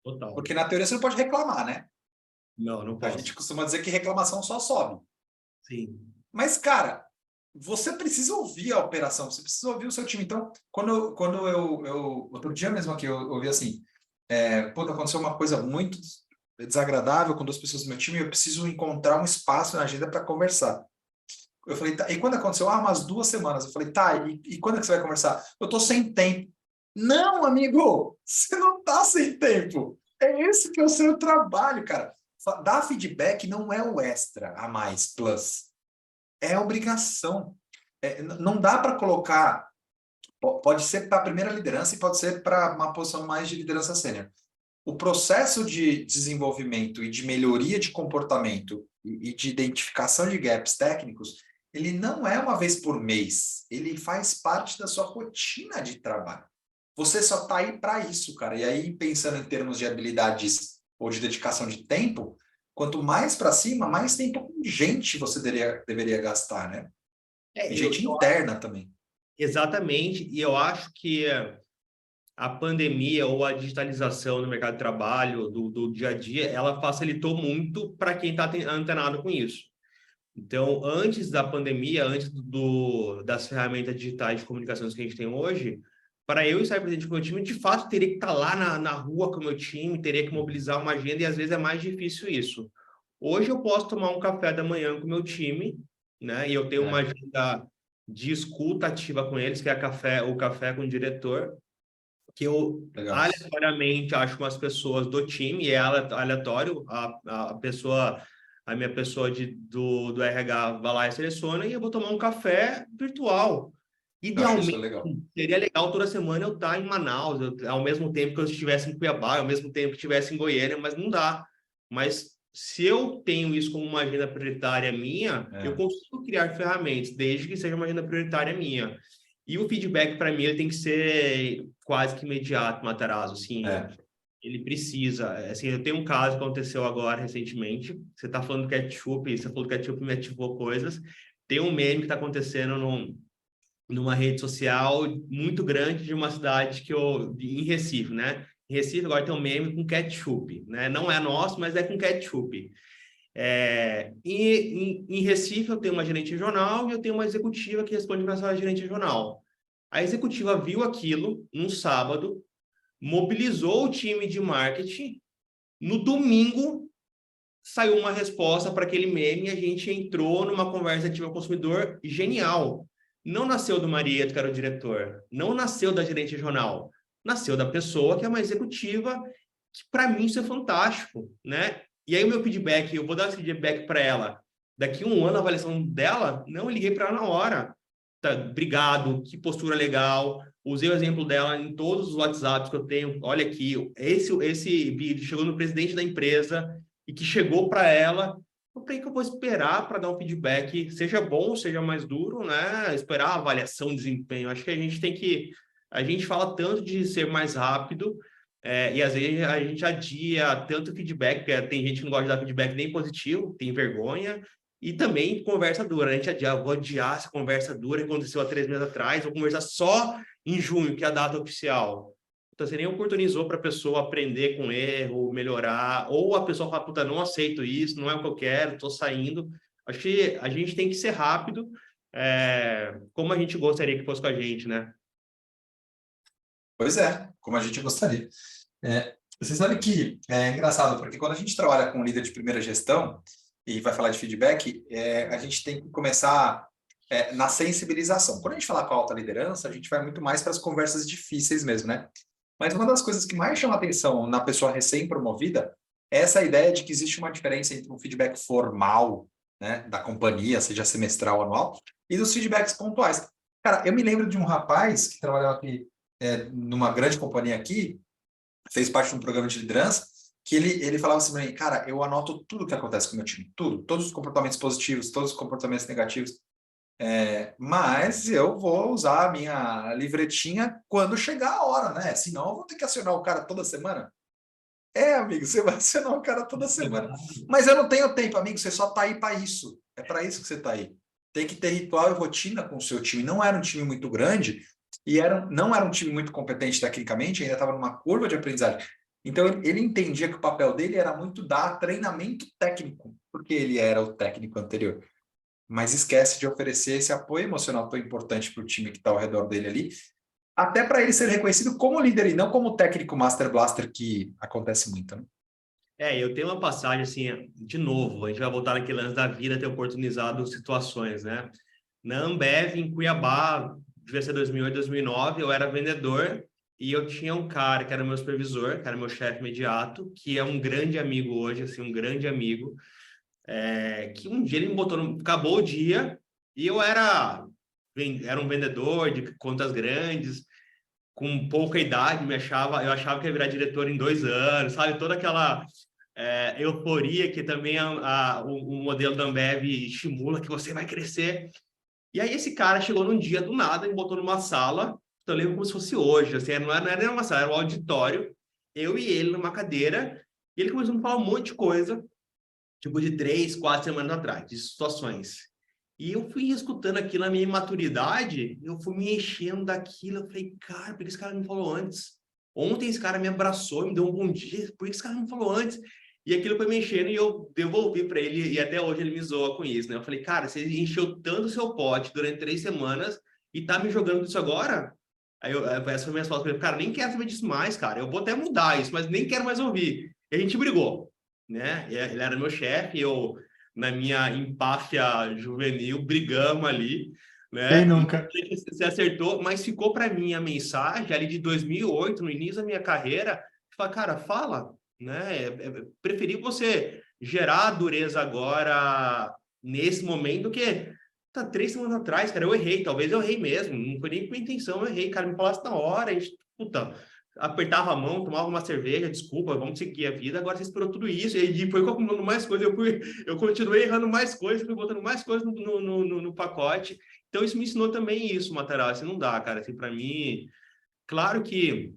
Total. Porque na teoria você não pode reclamar, né? Não, não A gente posso. costuma dizer que reclamação só sobe. Sim. Mas, cara, você precisa ouvir a operação, você precisa ouvir o seu time. Então, outro dia mesmo aqui, eu ouvi assim, aconteceu uma coisa muito desagradável com duas pessoas do meu time, eu preciso encontrar um espaço na agenda para conversar. Eu falei, tá, e quando aconteceu? Umas 2 semanas. Eu falei, tá, e quando é que você vai conversar? Eu tô sem tempo. Não, amigo, você não tá sem tempo. É esse que é o seu trabalho, cara. Dar feedback não é o extra a mais, plus. É obrigação. Não dá para colocar. Pode ser para a primeira liderança e pode ser para uma posição mais de liderança sênior. O processo de desenvolvimento e de melhoria de comportamento e de identificação de gaps técnicos, ele não é uma vez por mês. Ele faz parte da sua rotina de trabalho. Você só está aí para isso, cara. E aí, pensando em termos de habilidades ou de dedicação de tempo, quanto mais para cima, mais tempo com gente você deveria gastar, né? E É, eu, gente interna também. exatamente, e eu acho que a pandemia ou a digitalização no mercado de trabalho, do dia a dia, ela facilitou muito para quem está antenado com isso. Então, antes da pandemia, antes das ferramentas digitais de comunicações que a gente tem hoje, para eu estar presente com o meu time, de fato, teria que estar lá na rua com o meu time, teria que mobilizar uma agenda, e às vezes é mais difícil isso. Hoje eu posso tomar um café da manhã com o meu time, né? E eu tenho uma É, agenda de escuta ativa com eles, que é o café com o diretor, que eu legal. aleatoriamente acho umas pessoas do time, e é aleatório, a minha pessoa do RH vai lá e seleciona, e eu vou tomar um café virtual. Eu acho isso Idealmente, legal. seria legal toda semana eu estar em Manaus, ao mesmo tempo que eu estivesse em Cuiabá, ao mesmo tempo que estivesse em Goiânia, mas não dá. Mas se eu tenho isso como uma agenda prioritária minha, eu É, consigo criar ferramentas, desde que seja uma agenda prioritária minha. E o feedback, para mim, ele tem que ser quase que imediato, Matarazzo. Assim, é. ele precisa. Assim, eu tenho um caso que aconteceu agora, recentemente. Você está falando do ketchup, você falou do ketchup me ativou coisas. Tem um meme que está acontecendo numa rede social muito grande de uma cidade em Recife, né? Em Recife agora tem um meme com ketchup, né? Não é nosso, mas é com ketchup. Em Recife eu tenho uma gerente regional e eu tenho uma executiva que responde para essa gerente regional. A executiva viu aquilo num sábado, mobilizou o time de marketing. No domingo, saiu uma resposta para aquele meme e a gente entrou numa conversa ativa com o consumidor genial. Não nasceu do Marieta, que era o diretor. Não nasceu da gerente regional. Nasceu da pessoa que é uma executiva, que para mim isso é fantástico, né? E aí o meu feedback, eu vou dar esse feedback para ela. Daqui um ano, a avaliação dela, não, eu liguei para ela na hora. Tá, obrigado, que postura legal. Usei o exemplo dela em todos os WhatsApps que eu tenho. Olha aqui, esse vídeo chegou no presidente da empresa e que chegou para ela. Por que eu vou esperar para dar um feedback, seja bom, seja mais duro, né? Esperar a avaliação de desempenho. Acho que a gente tem que. A gente fala tanto de ser mais rápido, e às vezes a gente adia tanto feedback, porque tem gente que não gosta de dar feedback nem positivo, tem vergonha, e também conversa dura. A gente adia, vou adiar essa conversa dura que aconteceu há 3 meses atrás, vou conversar só em junho, que é a data oficial. Então, você nem oportunizou para a pessoa aprender com erro, melhorar, ou a pessoa fala, puta, não aceito isso, não é o que eu quero, estou saindo. Acho que a gente tem que ser rápido, como a gente gostaria que fosse com a gente, né? Pois é. como a gente gostaria. Você sabe que é engraçado, porque quando a gente trabalha com líder de primeira gestão e vai falar de feedback, a gente tem que começar na sensibilização. Quando a gente fala com a alta liderança, a gente vai muito mais para as conversas difíceis mesmo, né? Mas uma das coisas que mais chama atenção na pessoa recém-promovida é essa ideia de que existe uma diferença entre um feedback formal, né, da companhia, seja semestral ou anual, e dos feedbacks pontuais. Cara, eu me lembro de um rapaz que trabalhava aqui numa grande companhia aqui, fez parte de um programa de liderança, que ele falava assim para mim, cara, eu anoto tudo que acontece com o meu time, tudo, todos os comportamentos positivos, todos os comportamentos negativos, mas eu vou usar a minha livretinha quando chegar a hora, né? Senão eu vou ter que acionar o cara toda semana. Amigo, você vai acionar o cara toda semana. Mas eu não tenho tempo, amigo, você só tá aí para isso. É para isso que você tá aí. Tem que ter ritual e rotina com o seu time. Não era um time muito grande e não era um time muito competente tecnicamente, ainda estava numa curva de aprendizagem. Então ele entendia que o papel dele era muito dar treinamento técnico, porque ele era o técnico anterior. Mas esquece de oferecer esse apoio emocional tão importante para o time que está ao redor dele ali, até para ele ser reconhecido como líder e não como técnico Master Blaster, que acontece muito, né? Eu tenho uma passagem assim, de novo, a gente vai voltar naquele lance da vida ter oportunizado situações, né? Na Ambev, em Cuiabá, devia ser 2008, 2009, eu era vendedor e eu tinha um cara que era meu supervisor, que era meu chefe imediato, que é um grande amigo hoje, assim, um grande amigo, que um dia ele me botou, acabou o dia e eu era um vendedor de contas grandes, com pouca idade, eu achava que ia virar diretor em 2 anos, sabe? Toda aquela euforia que também o modelo da Ambev estimula, que você vai crescer. E aí esse cara chegou num dia do nada e me botou numa sala, eu lembro como se fosse hoje, assim, não era nem uma sala, era um auditório, eu e ele numa cadeira, e ele começou a me falar um monte de coisa, tipo de 3, 4 semanas atrás, de situações. E eu fui escutando aquilo na minha imaturidade, eu fui me enchendo daquilo, eu falei, cara, por que esse cara não me falou antes? Ontem esse cara me abraçou, me deu um bom dia, por que esse cara não me falou antes? E aquilo foi me enchendo e eu devolvi para ele, e até hoje ele me zoa com isso, né? Eu falei, cara, você encheu tanto o seu pote durante 3 semanas e tá me jogando isso agora? Essa foi a minha resposta para ele, cara, nem quero saber disso mais, cara, eu vou até mudar isso, mas nem quero mais ouvir. E a gente brigou, né? Ele era meu chefe, eu, na minha empáfia juvenil, brigamos ali, Quem né? nunca? Se acertou, mas ficou para mim a mensagem ali de 2008, no início da minha carreira, falar, cara, fala, né? Preferir você gerar dureza agora, nesse momento, do que 3 semanas atrás, cara, eu errei, talvez eu errei mesmo, não foi nem com intenção, eu errei, cara, me falasse na hora, a gente, puta, apertava a mão, tomava uma cerveja, desculpa, vamos seguir a vida, agora você esperou tudo isso, e foi acumulando mais coisas, eu continuei errando mais coisas, fui botando mais coisas no pacote, então isso me ensinou também isso, Matarazzo, não dá, cara, assim, para mim, claro que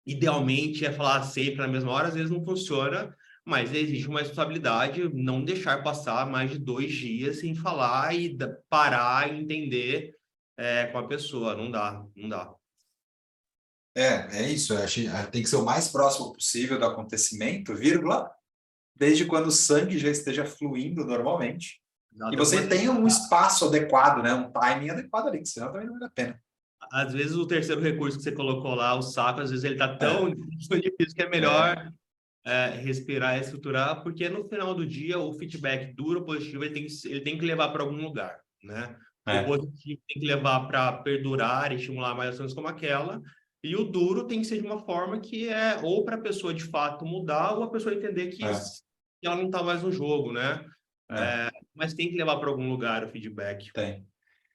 idealmente é falar sempre na mesma hora, às vezes não funciona, mas existe uma responsabilidade não deixar passar mais de 2 dias sem falar e parar e entender com a pessoa, não dá, não dá. É isso. Tem que ser o mais próximo possível do acontecimento, vírgula, desde quando o sangue já esteja fluindo normalmente. E Exato, você tenha um espaço adequado, né? Um timing adequado ali, que senão também não vale a pena. às vezes o terceiro recurso que você colocou lá, o saco, às vezes ele tá tão É, difícil que é é, melhor respirar e estruturar, porque no final do dia o feedback duro ou positivo ele tem que levar para algum lugar, né? O é, positivo tem que levar para perdurar e estimular mais ações como aquela, e o duro tem que ser de uma forma que é ou para a pessoa de fato mudar ou a pessoa entender que é, ela não está mais no jogo, né? é, Mas tem que levar para algum lugar o feedback. tem.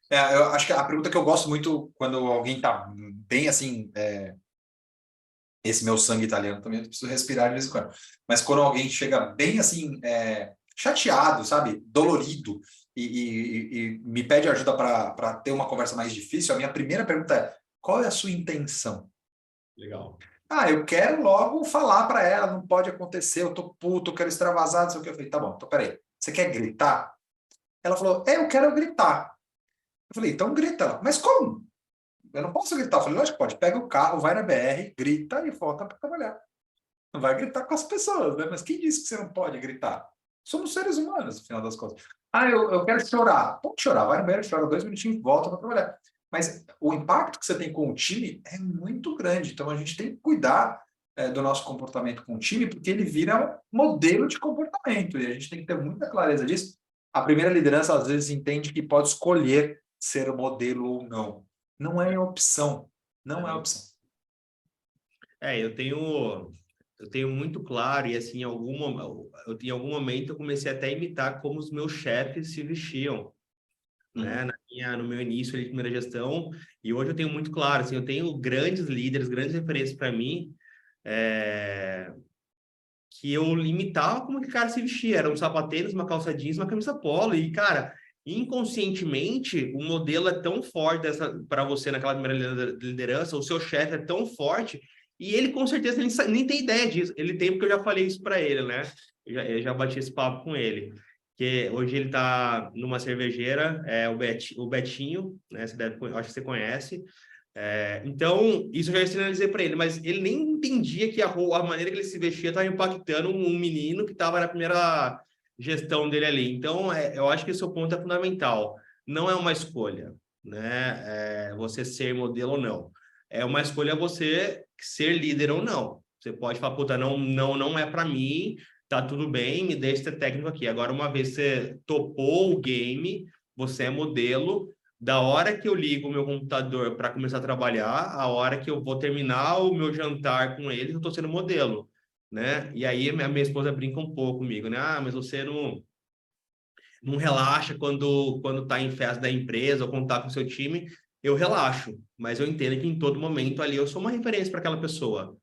Eu acho que a pergunta que eu gosto muito quando alguém tá bem assim, esse meu sangue italiano também, eu preciso respirar de vez em quando. Mas quando alguém chega bem assim, chateado, sabe? Dolorido, e me pede ajuda para ter uma conversa mais difícil, a minha primeira pergunta é: qual é a sua intenção? Legal. Eu quero logo falar para ela, não pode acontecer, eu tô puto, eu quero extravasar, não sei o que. Eu falei, tá bom, então peraí, você quer gritar? Ela falou, eu quero gritar. Eu falei, então grita. Ela, mas como? Eu não posso gritar. Eu falei, lógico que pode. Pega o carro, vai na BR, grita e volta para trabalhar. Não vai gritar com as pessoas, né? Mas quem disse que você não pode gritar? Somos seres humanos, no final das contas. Eu quero chorar. Pode chorar, vai no banheiro, chora 2 minutinhos, volta para trabalhar. mas o impacto que você tem com o time é muito grande. Então, a gente tem que cuidar do nosso comportamento com o time, porque ele vira um modelo de comportamento, e a gente tem que ter muita clareza disso. A primeira liderança, às vezes, entende que pode escolher ser o modelo ou não. Não é opção. Não é opção. Eu tenho muito claro, e assim, em algum momento eu comecei até a imitar como os meus chefes se vestiam, né? No meu início ali, de primeira gestão, e hoje eu tenho muito claro, assim, eu tenho grandes líderes, grandes referências para mim, que eu imitava como que o cara se vestia, eram sapatênis, uma calça jeans, uma camisa polo, e cara, inconscientemente o modelo é tão forte para você naquela primeira liderança, o seu chefe é tão forte, e ele com certeza nem tem ideia disso, ele tem porque eu já falei isso para ele, né? Eu já bati esse papo com ele, que hoje ele está numa cervejeira, o Betinho, né? Acho que você conhece. Então, isso eu já sinalizei para ele, mas ele nem entendia que a maneira que ele se vestia estava impactando um menino que estava na primeira gestão dele ali. Então, eu acho que esse ponto é fundamental. Não é uma escolha, né? Você ser modelo ou não. É uma escolha você ser líder ou não. Você pode falar, puta, não é para mim, tá tudo bem, me deixa ser técnico aqui. Agora, uma vez você topou o game, você é modelo, da hora que eu ligo o meu computador para começar a trabalhar, a hora que eu vou terminar o meu jantar com eles, eu estou sendo modelo, né? E aí minha esposa brinca um pouco comigo, né? Ah, mas você não relaxa quando tá em festa da empresa ou quando tá com o seu time. Eu relaxo, mas eu entendo que em todo momento ali eu sou uma referência para aquela pessoa.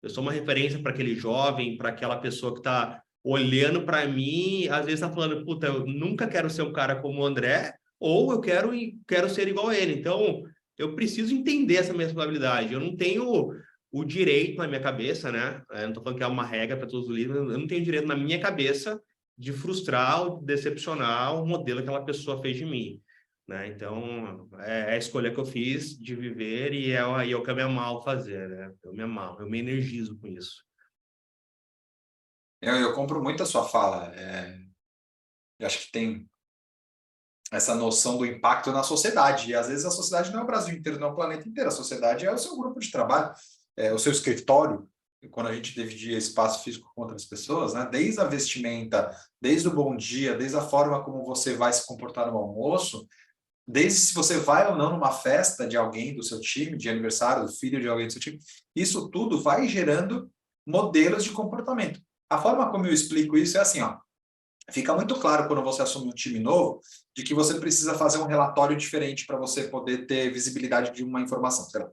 Eu sou uma referência para aquele jovem, para aquela pessoa que está olhando para mim, às vezes está falando, puta, eu nunca quero ser um cara como o André, ou eu quero ser igual a ele. Então, eu preciso entender essa minha responsabilidade. Eu não tenho o direito na minha cabeça, né? Eu não estou falando que é uma regra para todos os livros, eu não tenho direito na minha cabeça de frustrar ou decepcionar o modelo que aquela pessoa fez de mim. Né? Então, é a escolha que eu fiz de viver e é o que eu me amarro fazer, né? Eu me amarro, eu me energizo com isso. Eu compro muito a sua fala. Eu acho que tem essa noção do impacto na sociedade. E às vezes a sociedade não é o Brasil inteiro, não é o planeta inteiro. A sociedade é o seu grupo de trabalho, o seu escritório. E quando a gente dividia espaço físico com outras pessoas, né? Desde a vestimenta, desde o bom dia, desde a forma como você vai se comportar no almoço, desde se você vai ou não numa festa de alguém do seu time, de aniversário do filho de alguém do seu time, isso tudo vai gerando modelos de comportamento. A forma como eu explico isso é assim, ó. Fica muito claro quando você assume um time novo de que você precisa fazer um relatório diferente para você poder ter visibilidade de uma informação, sei lá.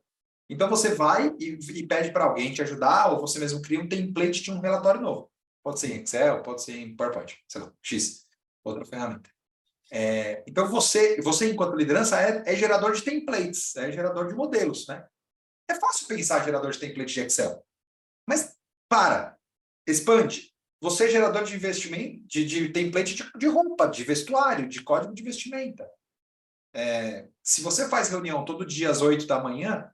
Então você vai e pede para alguém te ajudar, ou você mesmo cria um template de um relatório novo. Pode ser em Excel, pode ser em PowerPoint, sei lá, X, outra ferramenta. Então você enquanto liderança é gerador de templates, é gerador de modelos, né? É fácil pensar gerador de template de Excel, mas expande. Você é gerador de investimento, de template de roupa, de vestuário, de código de vestimenta. Se você faz reunião todo dia às 8 da manhã,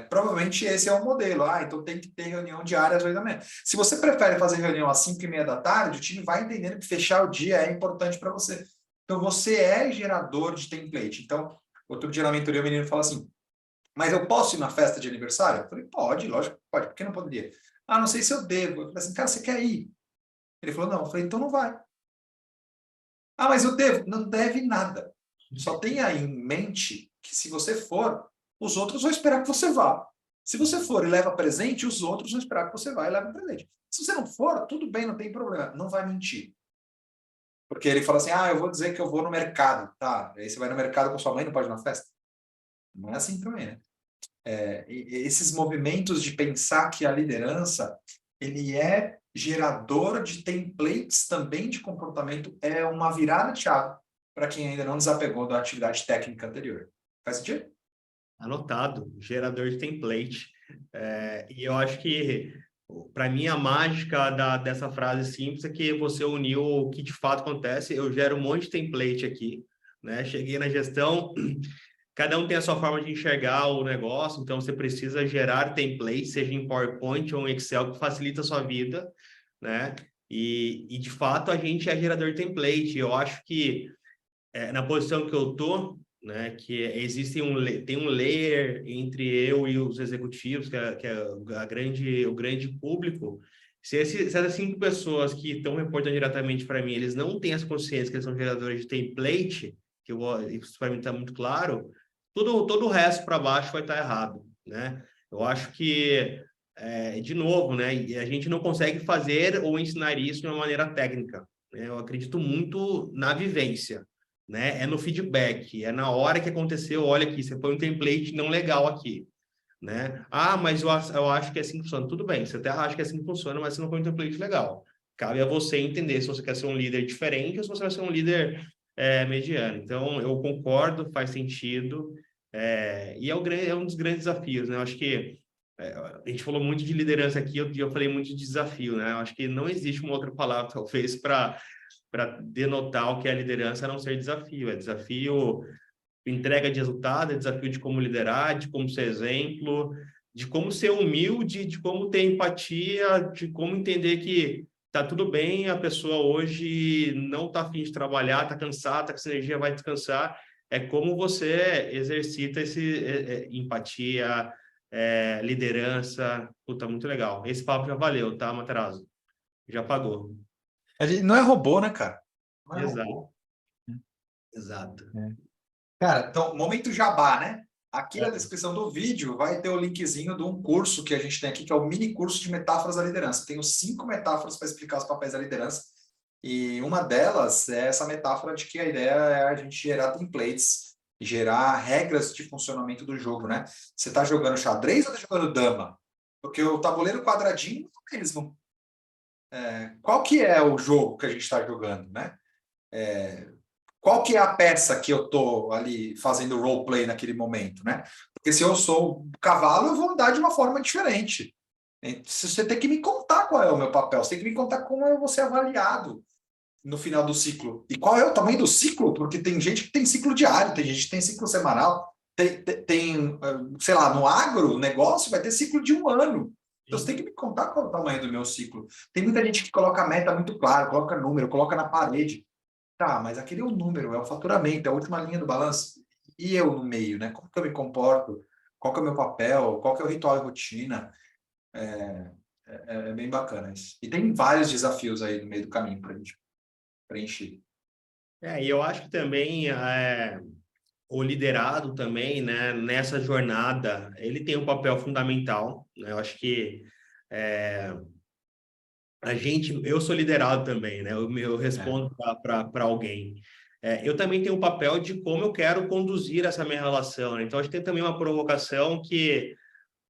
provavelmente esse é o modelo. Então tem que ter reunião diária às 8 da manhã. Se você prefere fazer reunião às 5:30 da tarde, o time vai entendendo que fechar o dia é importante para você. Então você é gerador de template. Então, outro dia na mentoria o menino fala assim, mas eu posso ir na festa de aniversário? Eu falei, pode, lógico que pode. Por que não poderia? Não sei se eu devo. Eu falei assim, cara, você quer ir? Ele falou, não. Eu falei, então não vai. Mas eu devo. Não deve nada. Só tenha em mente que se você for, os outros vão esperar que você vá. Se você for e leva presente, os outros vão esperar que você vá e leve presente. Se você não for, tudo bem, não tem problema. Não vai mentir. Porque ele fala assim, eu vou dizer que eu vou no mercado. Tá, aí você vai no mercado com sua mãe, não pode ir na festa? Não é assim também, né? Esses movimentos de pensar que a liderança ele é gerador de templates também de comportamento é uma virada de chave para quem ainda não desapegou da atividade técnica anterior. Faz sentido? Anotado, gerador de template. E eu acho que, para mim, a mágica dessa frase simples é que você uniu o que de fato acontece. Eu gero um monte de template aqui, né? Cheguei na gestão, cada um tem a sua forma de enxergar o negócio, então você precisa gerar templates, seja em PowerPoint ou em Excel, que facilita a sua vida, né? E de fato, a gente é gerador de template. Eu acho que na posição que eu tô, né? Que tem um layer entre eu e os executivos, que é o grande público. Se essas 5 pessoas que estão reportando diretamente para mim, eles não têm as consciências que eles são geradores de template, isso para mim está muito claro, todo o resto para baixo vai estar errado, né? Eu acho que, de novo, né? A gente não consegue fazer ou ensinar isso de uma maneira técnica, né? Eu acredito muito na vivência, né? É no feedback, é na hora que aconteceu, olha aqui, você põe um template não legal aqui, né? Ah, mas eu acho que é assim que funciona. Tudo bem, você até acha que é assim que funciona, mas você não põe um template legal. Cabe a você entender se você quer ser um líder diferente ou se você vai ser um líder mediano. Então, eu concordo, faz sentido, e é um dos grandes desafios, né? Eu acho que a gente falou muito de liderança aqui, eu falei muito de desafio, né? Eu acho que não existe uma outra palavra, talvez, para denotar o que é liderança, a não ser desafio. É desafio entrega de resultado, é desafio de como liderar, de como ser exemplo, de como ser humilde, de como ter empatia, de como entender que tá tudo bem, a pessoa hoje não tá afim de trabalhar, tá cansada, tá com essa energia, vai descansar. É como você exercita esse empatia, liderança. Puta, muito legal. Esse papo já valeu, tá, Matarazzo? Já pagou. A gente não é robô, né, cara? Não é Exato, robô. exato. É. Cara, então, momento jabá, né? Aqui na descrição do vídeo vai ter o linkzinho de um curso que a gente tem aqui, que é o mini curso de metáforas da liderança. Tenho 5 metáforas para explicar os papéis da liderança. E uma delas é essa metáfora de que a ideia é a gente gerar templates, gerar regras de funcionamento do jogo, né? Você está jogando xadrez ou está jogando dama? Porque o tabuleiro quadradinho é o mesmo. Qual que é o jogo que a gente está jogando, né? Qual que é a peça que eu estou ali fazendo roleplay naquele momento, né? Porque se eu sou o cavalo, eu vou andar de uma forma diferente. Você tem que me contar qual é o meu papel, você tem que me contar como eu vou ser avaliado no final do ciclo. E qual é o tamanho do ciclo? Porque tem gente que tem ciclo diário, tem gente que tem ciclo semanal, sei lá, no agro, o negócio vai ter ciclo de 1 ano. Então você tem que me contar qual é o tamanho do meu ciclo. Tem muita gente que coloca a meta muito clara, coloca número, coloca na parede. Tá, mas aquele é o número, é o faturamento, é a última linha do balanço. E eu no meio, né? Como que eu me comporto? Qual que é o meu papel? Qual que é o ritual e rotina? É bem bacana isso. E tem vários desafios aí no meio do caminho para a gente preencher. E eu acho que também o liderado também, né, nessa jornada, ele tem um papel fundamental, né? Eu acho que é, eu sou liderado também, né? Eu É. respondo para alguém. Eu também tenho um papel de como eu quero conduzir essa minha relação, né? Então, acho que tem também uma provocação que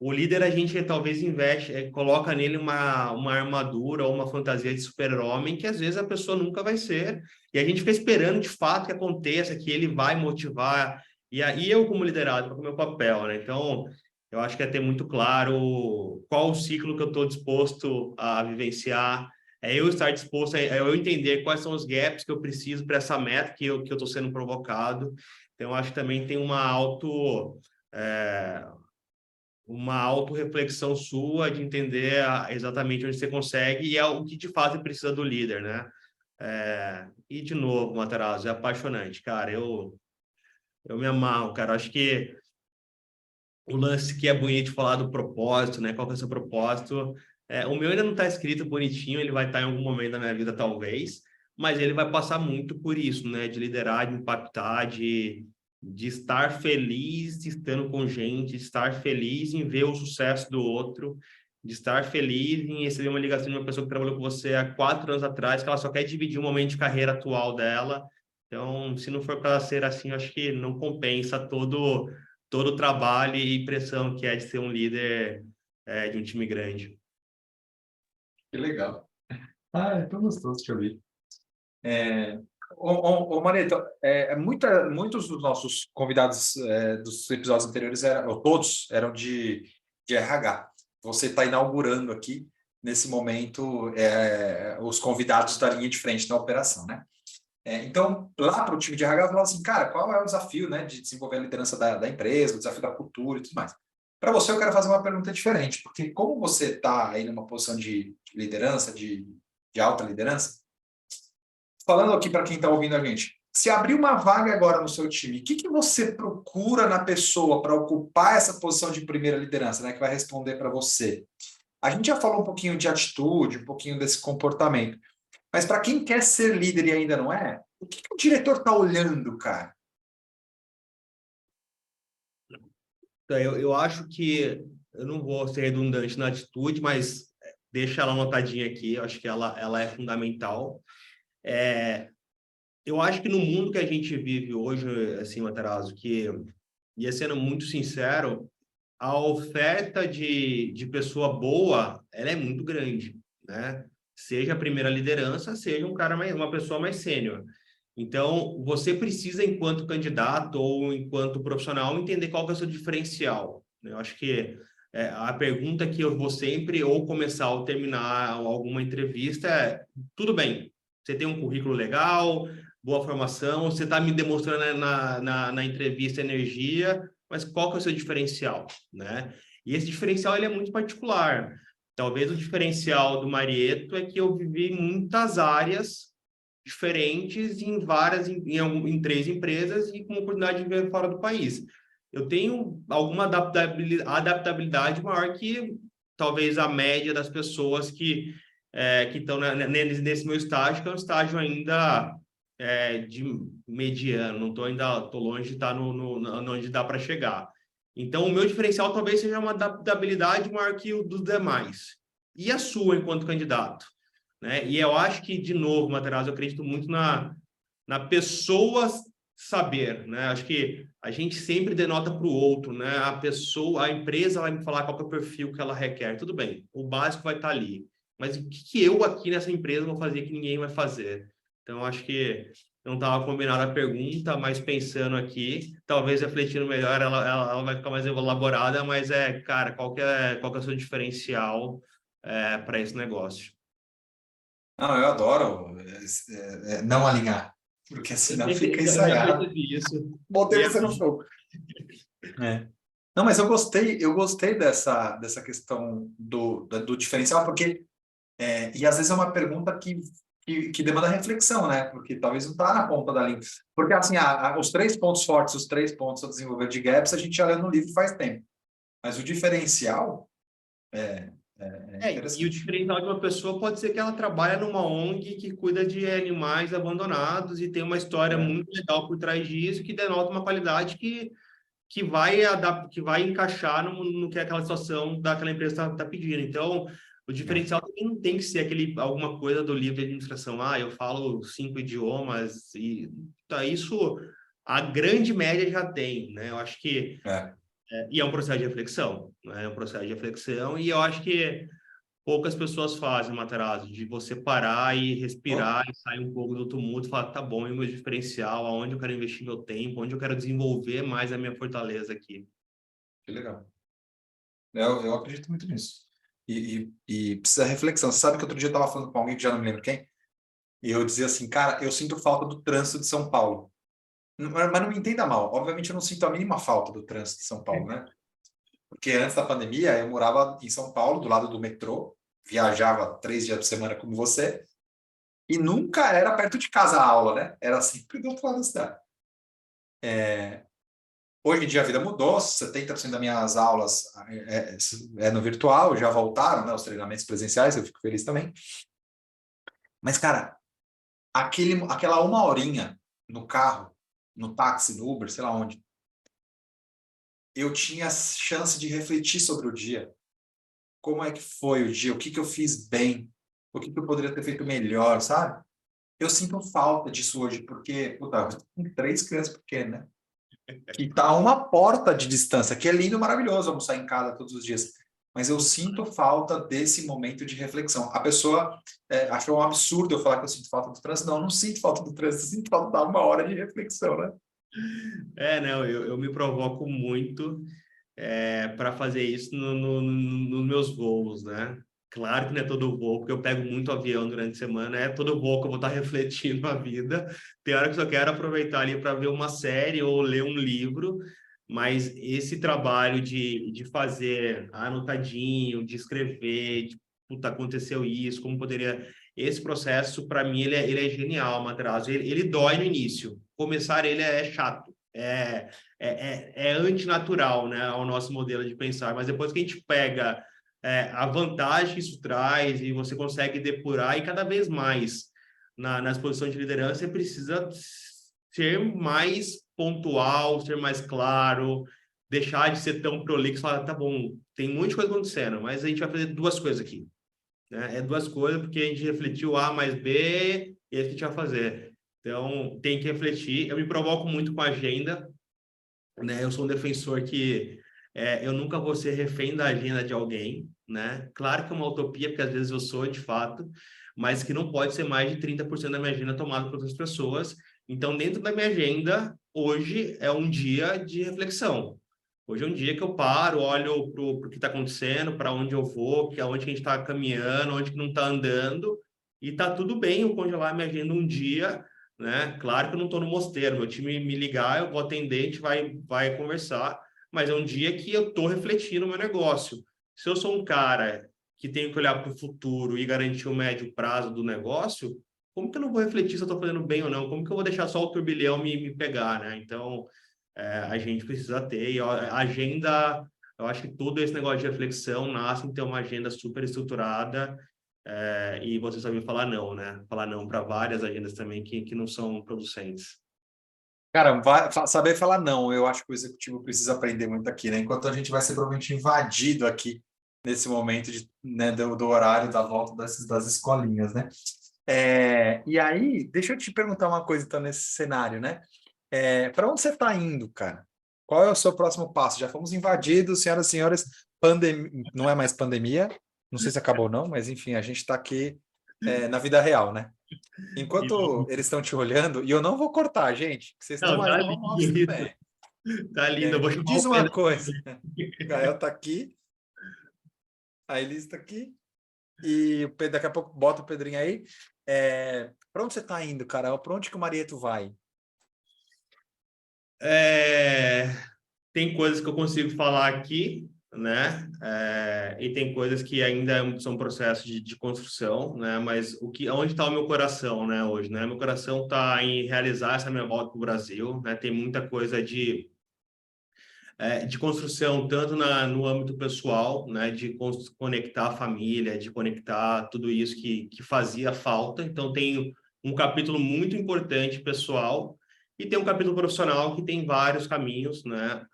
o líder, a gente talvez investe, coloca nele uma armadura ou uma fantasia de super-homem que às vezes a pessoa nunca vai ser. E a gente fica esperando de fato que aconteça, que ele vai motivar. E aí eu, como liderado, qual é o meu papel, né? Então, eu acho que é ter muito claro qual o ciclo que eu estou disposto a vivenciar. É eu estar disposto, é eu entender quais são os gaps que eu preciso para essa meta que eu estou sendo provocado. Então, eu acho que também tem uma autorreflexão sua de entender exatamente onde você consegue e é o que de fato precisa do líder, né? E de novo, Matarazzo, é apaixonante, cara. Eu me amarro, cara. Acho que o lance que é bonito falar do propósito, né? Qual que é o seu propósito? O meu ainda não está escrito bonitinho, ele vai estar em algum momento da minha vida, talvez, mas ele vai passar muito por isso, né? De liderar, de impactar, de estar feliz estando com gente, de estar feliz em ver o sucesso do outro, de estar feliz em receber uma ligação de uma pessoa que trabalhou com você há 4 anos atrás, que ela só quer dividir o momento de carreira atual dela. Então, se não for para ser assim, eu acho que não compensa todo o trabalho e pressão que é de ser um líder de um time grande. Que legal. Ah, é tão gostoso te ouvir. Ô, Mareta, muitos dos nossos convidados dos episódios anteriores, ou todos, eram de RH. Você está inaugurando aqui, nesse momento, os convidados da linha de frente da operação, né? Então, lá para o time de RH, eu falava assim, cara, qual é o desafio, né, de desenvolver a liderança da empresa, o desafio da cultura e tudo mais. Para você, eu quero fazer uma pergunta diferente, porque como você está aí numa posição de liderança, de alta liderança, falando aqui para quem está ouvindo a gente, se abrir uma vaga agora no seu time, o que você procura na pessoa para ocupar essa posição de primeira liderança, né, que vai responder para você? A gente já falou um pouquinho de atitude, um pouquinho desse comportamento, mas para quem quer ser líder e ainda não é, o que o diretor está olhando, cara? Então, eu acho que, eu não vou ser redundante na atitude, mas deixa ela anotadinha aqui, eu acho que ela é fundamental. Eu acho que no mundo que a gente vive hoje, assim, Matarazzo, que, ia sendo muito sincero, a oferta de pessoa boa, ela é muito grande, né? Seja a primeira liderança, seja um cara mais, uma pessoa mais sênior. Então, você precisa, enquanto candidato ou enquanto profissional, entender qual que é o seu diferencial, né? Eu acho que a pergunta que eu vou sempre ou começar ou terminar alguma entrevista é: tudo bem, você tem um currículo legal, boa formação, você está me demonstrando, né, na entrevista energia, mas qual que é o seu diferencial, né? E esse diferencial ele é muito particular. Talvez o diferencial do Marieto é que eu vivi muitas áreas diferentes em várias, em 3 empresas e com oportunidade de viver fora do país. Eu tenho alguma adaptabilidade maior que talvez a média das pessoas que estão nesse meu estágio, que é um estágio ainda de mediano, não tô longe de estar onde dá para chegar. Então, o meu diferencial talvez seja uma adaptabilidade maior que o dos demais. E a sua, enquanto candidato? Né? E eu acho que, de novo, Materazzo, eu acredito muito na pessoa saber, né? Acho que a gente sempre denota para o outro, né? A pessoa, a empresa vai me falar qual é o perfil que ela requer. Tudo bem, o básico vai estar ali. Mas o que eu aqui nessa empresa vou fazer que ninguém vai fazer? Então, acho que não estava combinada a pergunta, mas pensando aqui, talvez refletindo melhor, ela vai ficar mais elaborada, mas cara, qual que é o seu diferencial para esse negócio? Não, eu adoro não alinhar, porque senão fica Já ensaiado. percebi isso. Botei E você no fogo. É. Não, mas eu gostei dessa questão do diferencial, porque, e às vezes é uma pergunta que demanda reflexão, né? Porque talvez não está na ponta da língua. Porque, assim, os 3 pontos fortes, os 3 pontos a desenvolver de gaps, a gente já leu no livro faz tempo. Mas o diferencial é e o interessante. diferencial de uma pessoa pode ser que ela trabalha numa ONG que cuida de animais abandonados e tem uma história É, muito legal por trás disso, que denota uma qualidade que vai encaixar no que aquela situação daquela empresa está pedindo. Então, o é, diferencial também não tem que ser alguma coisa do livro de administração. Ah, eu falo 5 idiomas e tá, isso a grande média já tem, né? Eu acho que é. e é um processo de reflexão, né? É um processo de reflexão e eu acho que poucas pessoas fazem, Matarazzo, de você parar e Oh, respirar e sair um pouco do tumulto e falar, tá bom, e o meu diferencial, aonde eu quero investir meu tempo, onde eu quero desenvolver mais a minha fortaleza aqui. que legal. Eu acredito muito nisso. E precisa de reflexão. Você sabe que outro dia eu estava falando com alguém que já não me lembro quem, e eu dizia assim, cara, eu sinto falta do trânsito de São Paulo. Mas não me entenda mal. Obviamente, eu não sinto a mínima falta do trânsito de São Paulo, né? Porque antes da pandemia, eu morava em São Paulo, do lado do metrô, viajava 3 dias por semana como você, e nunca era perto de casa a aula, né? Era sempre do outro lado da cidade. Hoje em dia a vida mudou, 70% das minhas aulas é no virtual, já voltaram, né, os treinamentos presenciais, eu fico feliz também. Mas, cara, aquela uma horinha no carro, no táxi, no Uber, sei lá onde, eu tinha chance de refletir sobre o dia. Como é que foi o dia? O que eu fiz bem? O que eu poderia ter feito melhor, sabe? Eu sinto falta disso hoje, porque, puta, eu tenho 3 crianças pequenas, né? Que está a uma porta de distância, que é lindo e maravilhoso almoçar em casa todos os dias. Mas eu sinto falta desse momento de reflexão. A pessoa achou um absurdo eu falar que eu sinto falta do trânsito. Não, eu não sinto falta do trânsito, eu sinto falta de uma hora de reflexão, né? Não, eu me provoco muito para fazer isso nos meus voos, né? Claro que não é todo voo, porque eu pego muito avião durante a semana, é todo voo que eu vou estar refletindo a vida. Tem hora que eu só quero aproveitar ali para ver uma série ou ler um livro, mas esse trabalho de fazer anotadinho, de escrever, puta, aconteceu isso, como poderia... Esse processo, para mim, ele é genial, Matarazzo. Ele dói no início. Começar ele é chato, é antinatural, né, ao nosso modelo de pensar. Mas depois que a gente pega a vantagem que isso traz e você consegue depurar, e cada vez mais nas posições de liderança, você precisa ser mais pontual, ser mais claro, deixar de ser tão prolixo, falar, tá bom, tem muita coisa acontecendo, mas a gente vai fazer duas coisas aqui, né? É duas coisas porque a gente refletiu A mais B e é isso que a gente vai fazer. Então, tem que refletir. Eu me provoco muito com a agenda, né? Eu sou um defensor que eu nunca vou ser refém da agenda de alguém, né? Claro que é uma utopia, porque às vezes eu sou, de fato, mas que não pode ser mais de 30% da minha agenda tomada por outras pessoas. Então, dentro da minha agenda, hoje é um dia de reflexão. Hoje é um dia que eu paro, olho para o que está acontecendo, para onde eu vou, aonde que a gente está caminhando, onde que não está andando, e está tudo bem eu congelar minha agenda um dia, né? Claro que eu não estou no mosteiro, meu time me ligar, eu vou atender, a gente vai conversar, mas é um dia que eu estou refletindo o meu negócio. Se eu sou um cara que tenho que olhar para o futuro e garantir o médio prazo do negócio, como que eu não vou refletir se eu estou fazendo bem ou não? Como que eu vou deixar só o turbilhão me pegar, né? Então, a gente precisa ter, e a agenda, eu acho que todo esse negócio de reflexão nasce em ter uma agenda super estruturada, e você sabe falar não, né? Falar não para várias agendas também que não são producentes. Cara, saber falar não, eu acho que o executivo precisa aprender muito aqui, né? Enquanto a gente vai ser provavelmente invadido aqui nesse momento né, do horário da volta das escolinhas, né? E aí, deixa eu te perguntar uma coisa, então, nesse cenário, né? Para onde você está indo, cara? Qual é o seu próximo passo? Já fomos invadidos, senhoras e senhores, não é mais pandemia, não sei se acabou ou não, mas enfim, a gente está aqui na vida real, né? Enquanto eles estão te olhando, e eu não vou cortar, gente, que vocês estão Não, tá aí, eu mostro lindo, também. tá lindo. Eu vou Me chamar diz o uma Pedro. coisa, o Gael está aqui, a Elis está aqui, e o Pedro, daqui a pouco bota o Pedrinho aí. Para onde você está indo, cara? Para onde que o Marieto vai? Tem coisas que eu consigo falar aqui, né? E tem coisas que ainda são processos de construção, né? Mas onde está o meu coração, né? Hoje, né? Meu coração está em realizar essa minha volta para o Brasil, né? Tem muita coisa de construção, tanto no âmbito pessoal, né, de conectar a família, de conectar tudo isso que fazia falta. Então, tem um capítulo muito importante pessoal e tem um capítulo profissional que tem vários caminhos, né?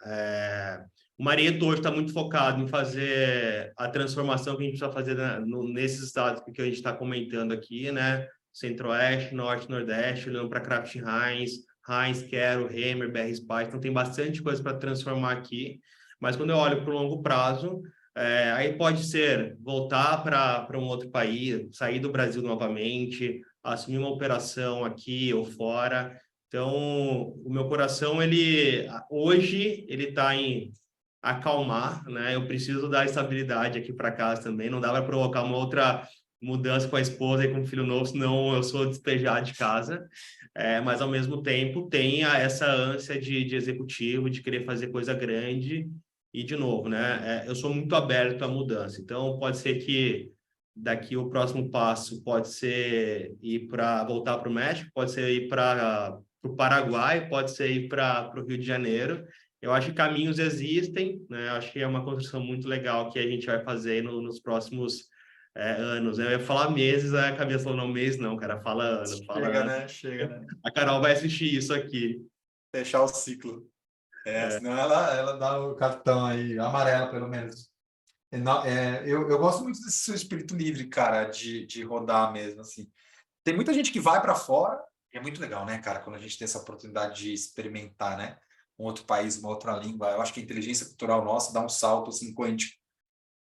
O Marieto hoje está muito focado em fazer a transformação que a gente precisa fazer nesses estados que a gente está comentando aqui, né? Centro-Oeste, Norte, Nordeste, olhando para Kraft Heinz, Quero, Hemer, BR Spice, então tem bastante coisa para transformar aqui, mas quando eu olho para o longo prazo, aí pode ser voltar para um outro país, sair do Brasil novamente, assumir uma operação aqui ou fora. Então, o meu coração, hoje, ele está em acalmar, né? Eu preciso dar estabilidade aqui para casa também, não dá para provocar uma outra mudança com a esposa e com o filho novo, senão eu sou despejado de casa. Mas ao mesmo tempo tem essa ânsia de executivo, de querer fazer coisa grande, e de novo, né? Eu sou muito aberto à mudança, então pode ser que daqui o próximo passo pode ser voltar para o México, pode ser ir para o Paraguai, pode ser ir para o Rio de Janeiro. Eu acho que caminhos existem, né? Eu acho que é uma construção muito legal que a gente vai fazer nos próximos anos. Eu ia falar meses, a cabeça falou, não, mês não, cara, fala ano, fala Chega, ano. né? Chega, né? A Carol vai assistir isso aqui. Fechar o ciclo. Senão ela dá o cartão aí, amarelo, pelo menos. Eu gosto muito desse seu espírito livre, cara, de rodar mesmo, assim. Tem muita gente que vai para fora, e é muito legal, né, cara, quando a gente tem essa oportunidade de experimentar, né, um outro país, uma outra língua. Eu acho que a inteligência cultural nossa dá um salto, assim, quântico.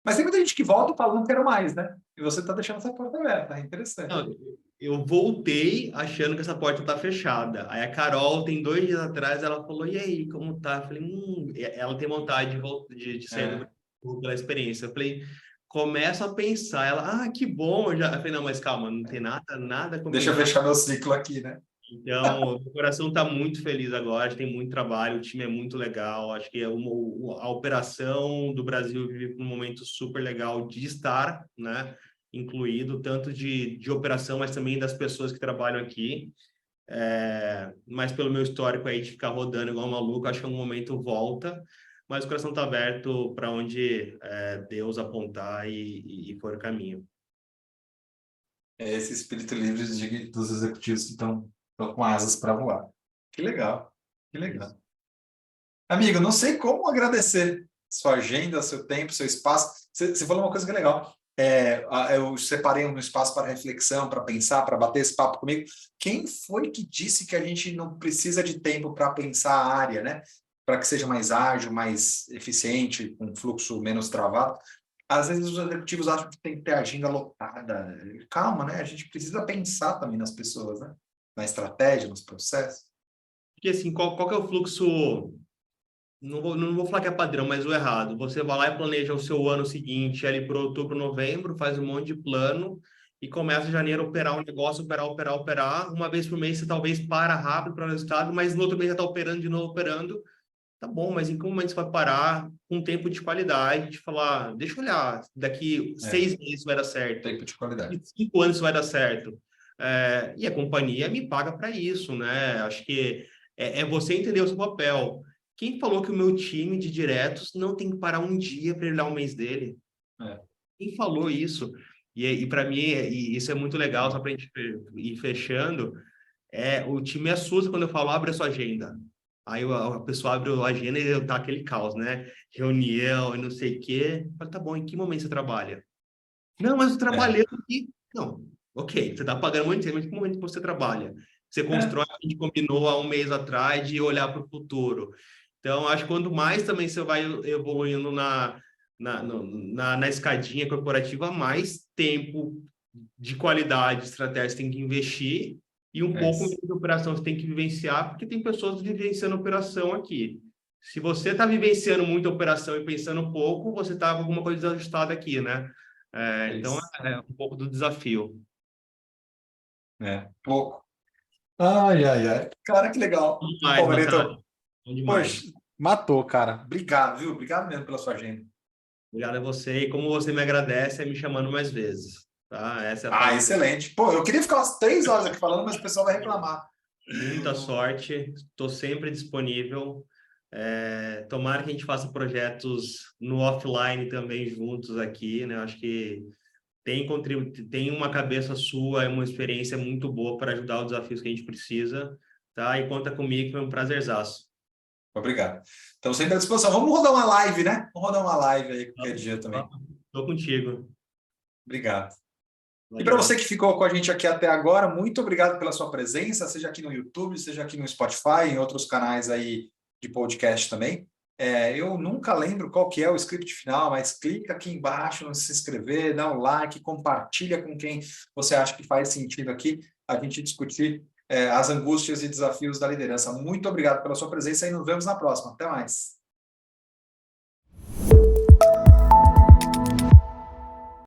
Mas tem muita gente que volta e fala, não quero mais, né? E você está deixando essa porta aberta, é interessante. Não, eu voltei achando que essa porta tá fechada. Aí a Carol, tem 2 dias atrás, ela falou, e aí, como tá? Eu falei, ela tem vontade de sair do É. Brasil pela experiência. Eu falei, começa a pensar. Ela, que bom. Eu falei, não, mas calma, não tem nada Deixa eu combinado. fechar meu ciclo aqui, né? Então, o coração está muito feliz agora, a gente tem muito trabalho, o time é muito legal, acho que a operação do Brasil vive um momento super legal de estar, né? incluído, tanto de operação, mas também das pessoas que trabalham aqui. Mas pelo meu histórico aí de ficar rodando igual um maluco, acho que em algum momento volta, mas o coração está aberto para onde Deus apontar e for o caminho. É esse espírito livre dos executivos que estão com asas para voar. Que legal, que legal. Amigo, não sei como agradecer sua agenda, seu tempo, seu espaço. Você falou uma coisa que é legal. Eu separei um espaço para reflexão, para pensar, para bater esse papo comigo. Quem foi que disse que a gente não precisa de tempo para pensar a área, né? Para que seja mais ágil, mais eficiente, com fluxo menos travado? Às vezes os executivos acham que tem que ter agenda lotada. Calma, né? A gente precisa pensar também nas pessoas, né? Na estratégia, nos processos. Porque assim, qual que é o fluxo? Não vou falar que é padrão, mas o errado. Você vai lá e planeja o seu ano seguinte, ali para outubro, novembro, faz um monte de plano e começa em janeiro a operar um negócio, operar. Uma vez por mês você talvez para rápido para o resultado, mas no outro mês já está operando de novo, operando. Tá bom, mas em que momento você vai parar com um tempo de qualidade, de falar, deixa eu olhar, daqui 6 meses vai dar certo. Tempo de qualidade. Daqui 5 anos vai dar certo. E a companhia me paga para isso, né? Acho que é você entender o seu papel. Quem falou que o meu time de diretos não tem que parar um dia para ele dar um mês dele? Quem falou isso? E para mim, isso é muito legal, só para a gente ir fechando. O time me assusta quando eu falo, abre a sua agenda. Aí a pessoa abre a agenda e tá aquele caos, né? Reunião e não sei o quê. Fala, tá bom, em que momento você trabalha? Não, mas eu trabalhei aqui. Não, ok, você tá pagando muito tempo, mas em que momento você trabalha? Você constrói, a gente combinou há um mês atrás de olhar para o futuro. Então, acho que quanto mais também você vai evoluindo na escadinha corporativa, mais tempo de qualidade, estratégia você tem que investir e um pouco menos de operação você tem que vivenciar, porque tem pessoas vivenciando operação aqui. Se você está vivenciando muita operação e pensando pouco, você está com alguma coisa desajustada aqui, né? Então, é um pouco do desafio. Pouco. Ai, ai, ai. Cara, que legal. Demais, Marcelo. Demais. Poxa, matou, cara. Obrigado, viu? Obrigado mesmo pela sua agenda. Obrigado a você. E como você me agradece, é me chamando mais vezes. Tá? Essa é a parte. Excelente. Pô, eu queria ficar umas 3 horas aqui falando, mas o pessoal vai reclamar. Muita sorte. Estou sempre disponível. Tomara que a gente faça projetos no offline também juntos aqui, né? Acho que tem uma cabeça sua, é uma experiência muito boa para ajudar os desafios que a gente precisa, tá? E conta comigo, foi um prazerzaço. Obrigado. Então, sempre à disposição. Vamos rodar uma live, né? Vamos rodar uma live aí qualquer dia também. Estou contigo. Obrigado. Valeu. E para você que ficou com a gente aqui até agora, muito obrigado pela sua presença, seja aqui no YouTube, seja aqui no Spotify, em outros canais aí de podcast também. Eu nunca lembro qual que é o script final, mas clica aqui embaixo no se inscrever, dá um like, compartilha com quem você acha que faz sentido aqui a gente discutir as angústias e desafios da liderança. Muito obrigado pela sua presença e nos vemos na próxima. Até mais.